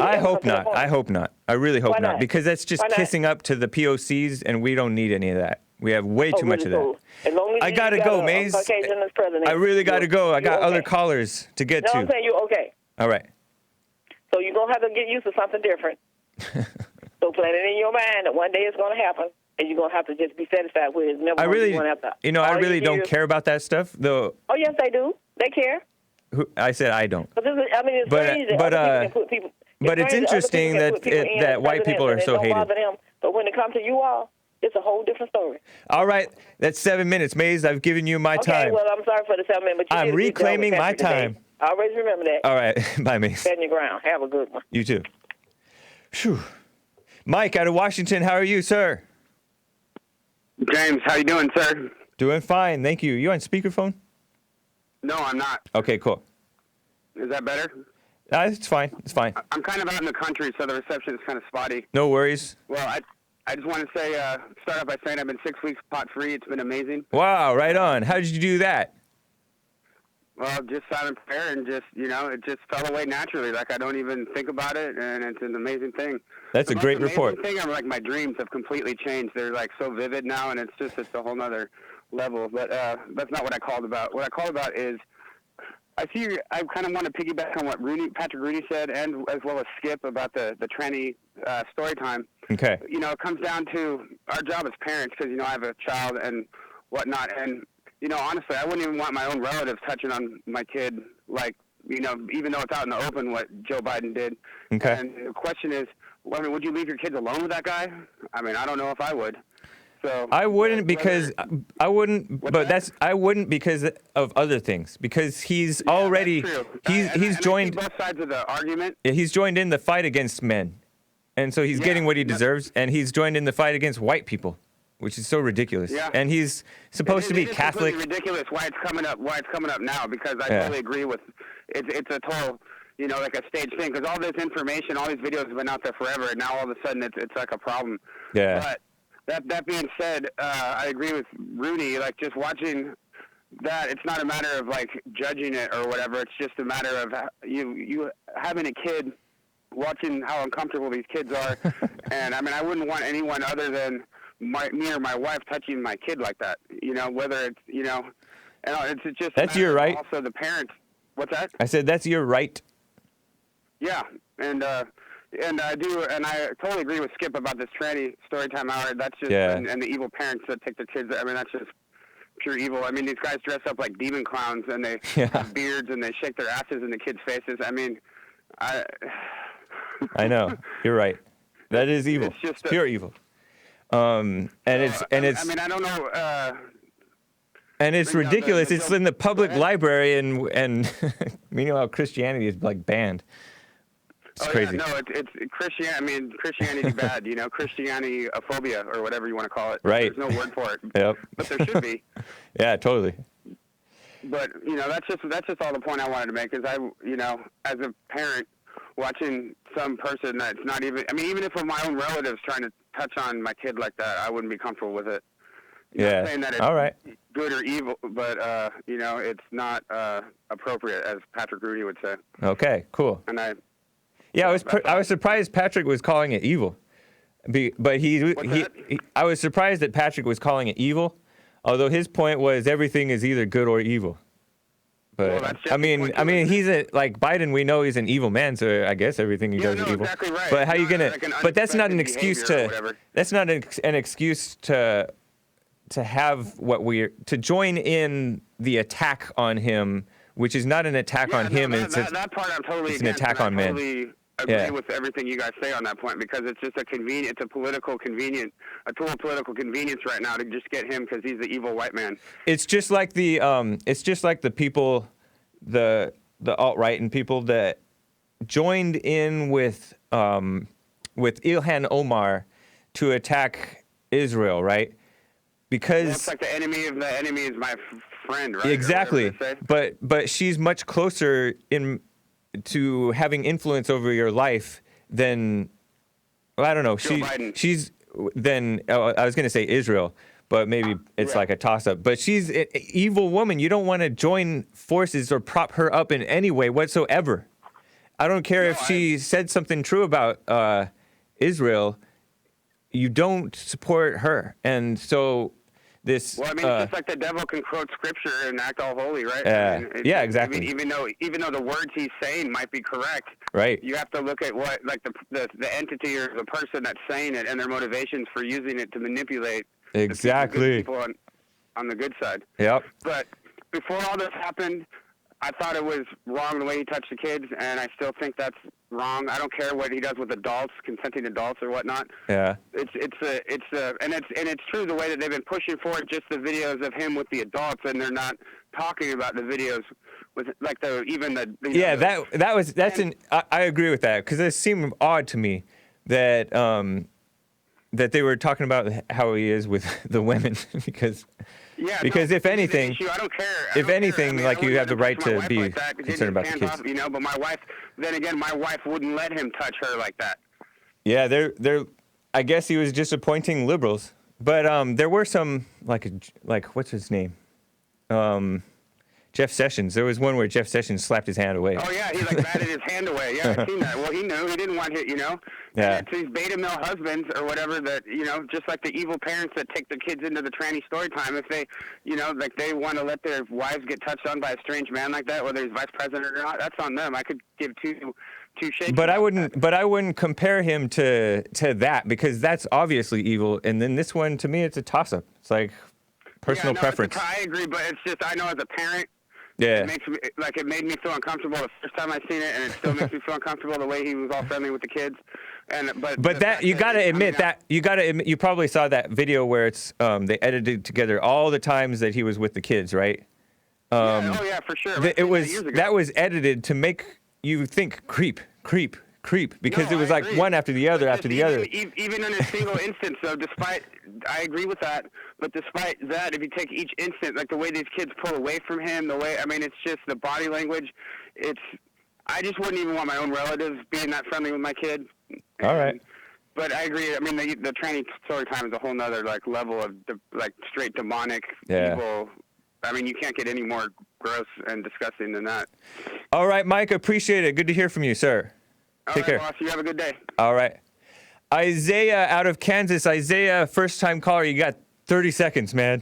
I hope not. I hope not. I really hope not. Because that's just kissing up to the POCs, and we don't need any of that. We have way too much of that. As long as I got to go, Maze. I really got to go. I got other callers to get to. No, I'm saying you're okay. All right. So you're going to have to get used to something different. So plan it in your mind that one day it's going to happen, and you're going to have to just be satisfied with it. Never I really don't care about that stuff, though. Oh, yes, they do. They care. I said I don't. But it's strange that other people can put people. But it's interesting that white people are so hated. But when it comes to you all, it's a whole different story. All right. That's 7 minutes, Maze. I've given you my time. Okay, well, I'm sorry for the 7 minutes. But I'm reclaiming my time. Always remember that. All right. Bye, Maze. Stand your ground. Have a good one. You too. Whew. Mike out of Washington, how are you, sir? James, how you doing, sir? Doing fine, thank you. You on speakerphone? No, I'm not. Okay, cool. Is that better? It's fine. It's fine. I'm kind of out in the country, so the reception is kind of spotty. No worries. Well, I just want to say, start off by saying I've been 6 weeks pot-free. It's been amazing. Wow, right on. How did you do that? Well, just silent prayer and just, it just fell away naturally. Like, I don't even think about it, and it's an amazing thing. That's a great report. Thing, I'm like, my dreams have completely changed. They're, like, so vivid now, and it's a whole nother level. But that's not what I called about. What I called about is, I kind of want to piggyback on what Patrick Rooney said, and as well as Skip about the tranny story time. Okay. It comes down to our job as parents, because, I have a child and whatnot, and honestly, I wouldn't even want my own relatives touching on my kid, like, even though it's out in the open what Joe Biden did. Okay. And the question is, would you leave your kids alone with that guy? I mean, I don't know if I would. So I wouldn't because of other things. Because he's already he's joined both sides of the argument. He's joined in the fight against men, and so he's getting what he deserves. And he's joined in the fight against white people, which is so ridiculous. Yeah. And he's supposed to be Catholic. It's ridiculous why it's coming up now, because I totally agree with it's a total, like a staged thing, because all this information, all these videos have been out there forever, and now all of a sudden it's like a problem. Yeah. But that being said, I agree with Rooney, like just watching that, it's not a matter of like judging it or whatever, it's just a matter of you having a kid, watching how uncomfortable these kids are. And I mean, I wouldn't want anyone other than me or my wife touching my kid like that, whether it's, and it's just that's your right. Also the parents, What's that? I said that's your right. Yeah, and I totally agree with Skip about this tranny storytime hour. That's just and the evil parents that take their kids. I mean, that's just pure evil. I mean, these guys dress up like demon clowns and they have beards and they shake their asses in the kids' faces. I mean, I know, you're right. That is evil. It's just pure evil. And it's. I mean, I don't know. And it's ridiculous. It's in the public library, and meanwhile Christianity is like banned. It's crazy. Yeah, no, it's Christianity. I mean, Christianity bad. You know, Christianity phobia or whatever you want to call it. Right. There's no word for it. Yep. But there should be. Yeah, totally. But you know, that's just all the point I wanted to make is as a parent watching some person that's not even. I mean, even if my own relatives trying to touch on my kid like that, I wouldn't be comfortable with it. Not saying that it's all right. Good or evil, but it's not appropriate, as Patrick Rudy would say. Okay, cool. And I was surprised Patrick was calling it evil, but I was surprised that Patrick was calling it evil, although his point was everything is either good or evil. But I mean, he's like Biden. We know he's an evil man, so I guess everything he does is evil. Exactly right. But how you gonna? But that's not an excuse to. That's not an excuse to have to join in the attack on him, which is not an attack on him. That part I'm totally. It's an attack on men. Totally agree with everything you guys say on that point because it's just it's a political convenience, a tool of political convenience right now to just get him because he's the evil white man. It's just like the people, the alt-right and people that joined in with Ilhan Omar to attack Israel, right? Because it's like the enemy of the enemy is my friend, right? Exactly. But she's much closer to having influence over your life than I don't know. She's then I was going to say Israel, but maybe it's like a toss-up. But she's an evil woman. You don't want to join forces or prop her up in any way whatsoever. I don't care if she said something true about Israel. You don't support her, and so. It's just like the devil can quote scripture and act all holy, right? Exactly. Even though the words he's saying might be correct, right? You have to look at what the entity or the person that's saying it and their motivations for using it to manipulate exactly the people on the good side. Yep. But before all this happened, I thought it was wrong the way he touched the kids, and I still think that's wrong. I don't care what he does with adults, consenting adults or whatnot. Yeah. And it's true the way that they've been pushing forward just the videos of him with the adults, and they're not talking about the videos with like I agree with that because it seemed odd to me that that they were talking about how he is with the women because. Yeah, because if anything, I don't care. If anything, you have the right to be concerned about the kids. But my wife, then again, my wife wouldn't let him touch her like that. Yeah, they're. I guess he was disappointing liberals, but there were some like what's his name, Jeff Sessions. There was one where Jeff Sessions slapped his hand away. Oh yeah, he batted his hand away. Yeah, I've seen that. Well, he knew he didn't want it. Yeah. It's these beta male husbands or whatever that just like the evil parents that take their kids into the tranny story time. If they, they want to let their wives get touched on by a strange man like that, whether he's vice president or not, that's on them. I could give two shakes. But I wouldn't compare him to that because that's obviously evil. And then this one, to me, it's a toss-up. It's like personal preference. I agree, but it's just I know as a parent. Yeah. It made me feel uncomfortable the first time I seen it, and it still makes me feel uncomfortable the way he was all friendly with the kids. But that you got to admit you probably saw that video where it's they edited together all the times that he was with the kids, right? Yeah, for sure. That was edited to make you think creep because it was like one after the other after the other. Even in a single instance, though, I agree with that. But despite that, if you take each instant, like the way these kids pull away from him, it's just the body language. I just wouldn't even want my own relatives being that friendly with my kid. All right. But I agree. I mean, the tranny story time is a whole nother level of straight demonic evil. I mean, you can't get any more gross and disgusting than that. All right, Mike, appreciate it. Good to hear from you, sir. Take care. Boss, you have a good day. All right. Isaiah out of Kansas. Isaiah, first-time caller. You got 30 seconds, man.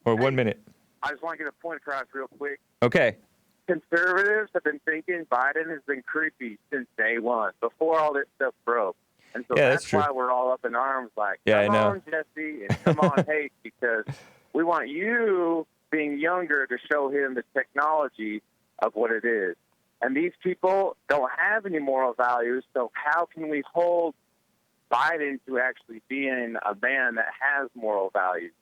Or 1 minute. I just want to get a point across real quick. Okay. conservatives have been thinking Biden has been creepy since day one, before all this stuff broke. And so that's why we're all up in arms like, come on, Jesse, and come on, Hake, because we want you, being younger, to show him the technology of what it is. And these people don't have any moral values, so how can we hold Biden to actually being a man that has moral values?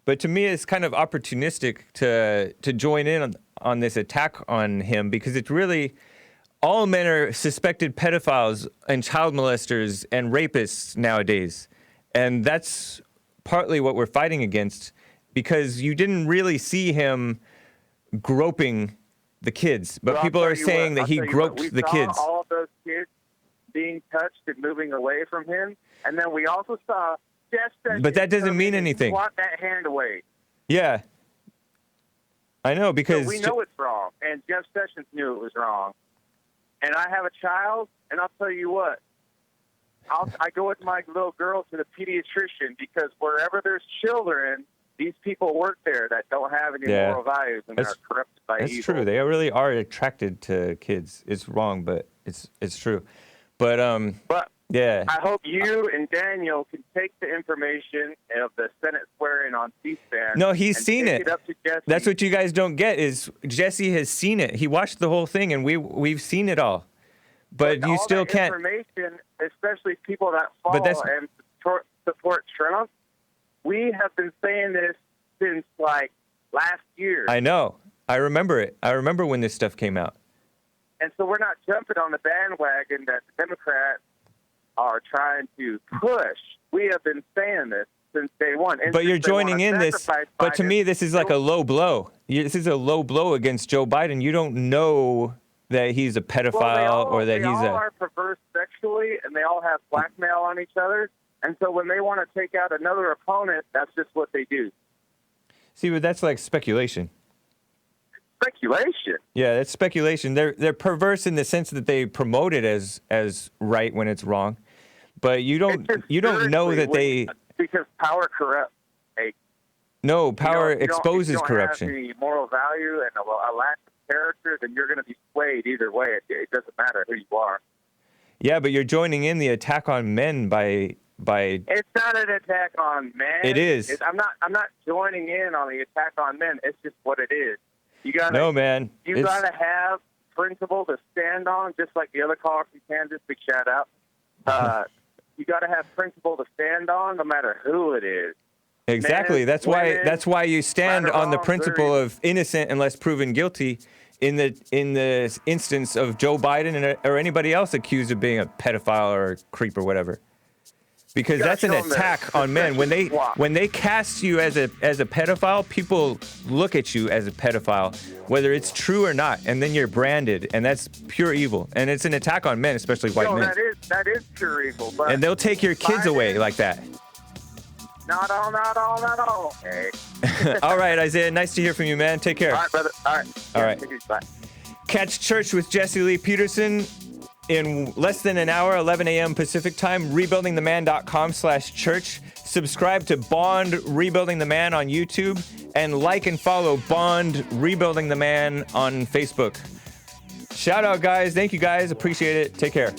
But to me, it's kind of opportunistic to join in on this attack on him, because it's really, all men are suspected pedophiles and child molesters and rapists nowadays. And that's partly what we're fighting against, because you didn't really see him groping the kids, but people are saying that he groped the kids. All of those kids being touched and moving away from him, and then we also saw Jeff Sessions. But that doesn't mean anything. Swat that hand away. Yeah, I know, because so we know it's wrong, and Jeff Sessions knew it was wrong. And I have a child, and I'll tell you what, I go with my little girl to the pediatrician, because wherever there's children, these people work there that don't have any moral values and are corrupted by evil. That's true. They really are attracted to kids. It's wrong, but it's true. But yeah. I hope you and Daniel can take the information of the Senate swearing on C-SPAN. No, he's seen it. Up to Jesse. That's what you guys don't get, is Jesse has seen it. He watched the whole thing, and we've seen it all. But you still can't. Information, especially people that follow and support Trump. We have been saying this since, like, last year. I know. I remember it. I remember when this stuff came out. And so we're not jumping on the bandwagon that the Democrats are trying to push. We have been saying this since day one. And but you're joining in this. But to me, this is like a low blow. This is a low blow against Joe Biden. You don't know that he's a pedophile or that he's They all are perverse sexually, and they all have blackmail on each other. And so when they want to take out another opponent, that's just what they do. See, but that's like speculation. Speculation? Yeah, that's speculation. They're perverse in the sense that they promote it as right when it's wrong. But you don't know that they... Because power corrupts. No, power exposes corruption. If you don't have any moral value and a lack of character, then you're going to be swayed either way. It doesn't matter who you are. Yeah, but you're joining in the attack on men by... It's not an attack on men. It is. I'm not joining in on the attack on men. It's just what it is. You gotta, no, man. You got to have principle to stand on, just like the other caller from Kansas, big shout out. You got to have principle to stand on, no matter who it is. Exactly. Men, that's women, why you stand on the principle of innocent unless proven guilty in the instance of Joe Biden or anybody else accused of being a pedophile or a creep or whatever. Because that's an attack on men. When they cast you as a pedophile, people look at you as a pedophile, whether it's true or not, and then you're branded, and that's pure evil. And it's an attack on men, especially white men. That is pure evil. But and they'll take your kids away like that. Not all. Okay. All right, Isaiah. Nice to hear from you, man. Take care. All right, brother. All right. All right. Bye. Catch Church with Jesse Lee Peterson in less than an hour, 11 a.m. Pacific time, rebuildingtheman.com/church. Subscribe to Bond Rebuilding the Man on YouTube, and like and follow Bond Rebuilding the Man on Facebook. Shout out, guys. Thank you, guys. Appreciate it. Take care.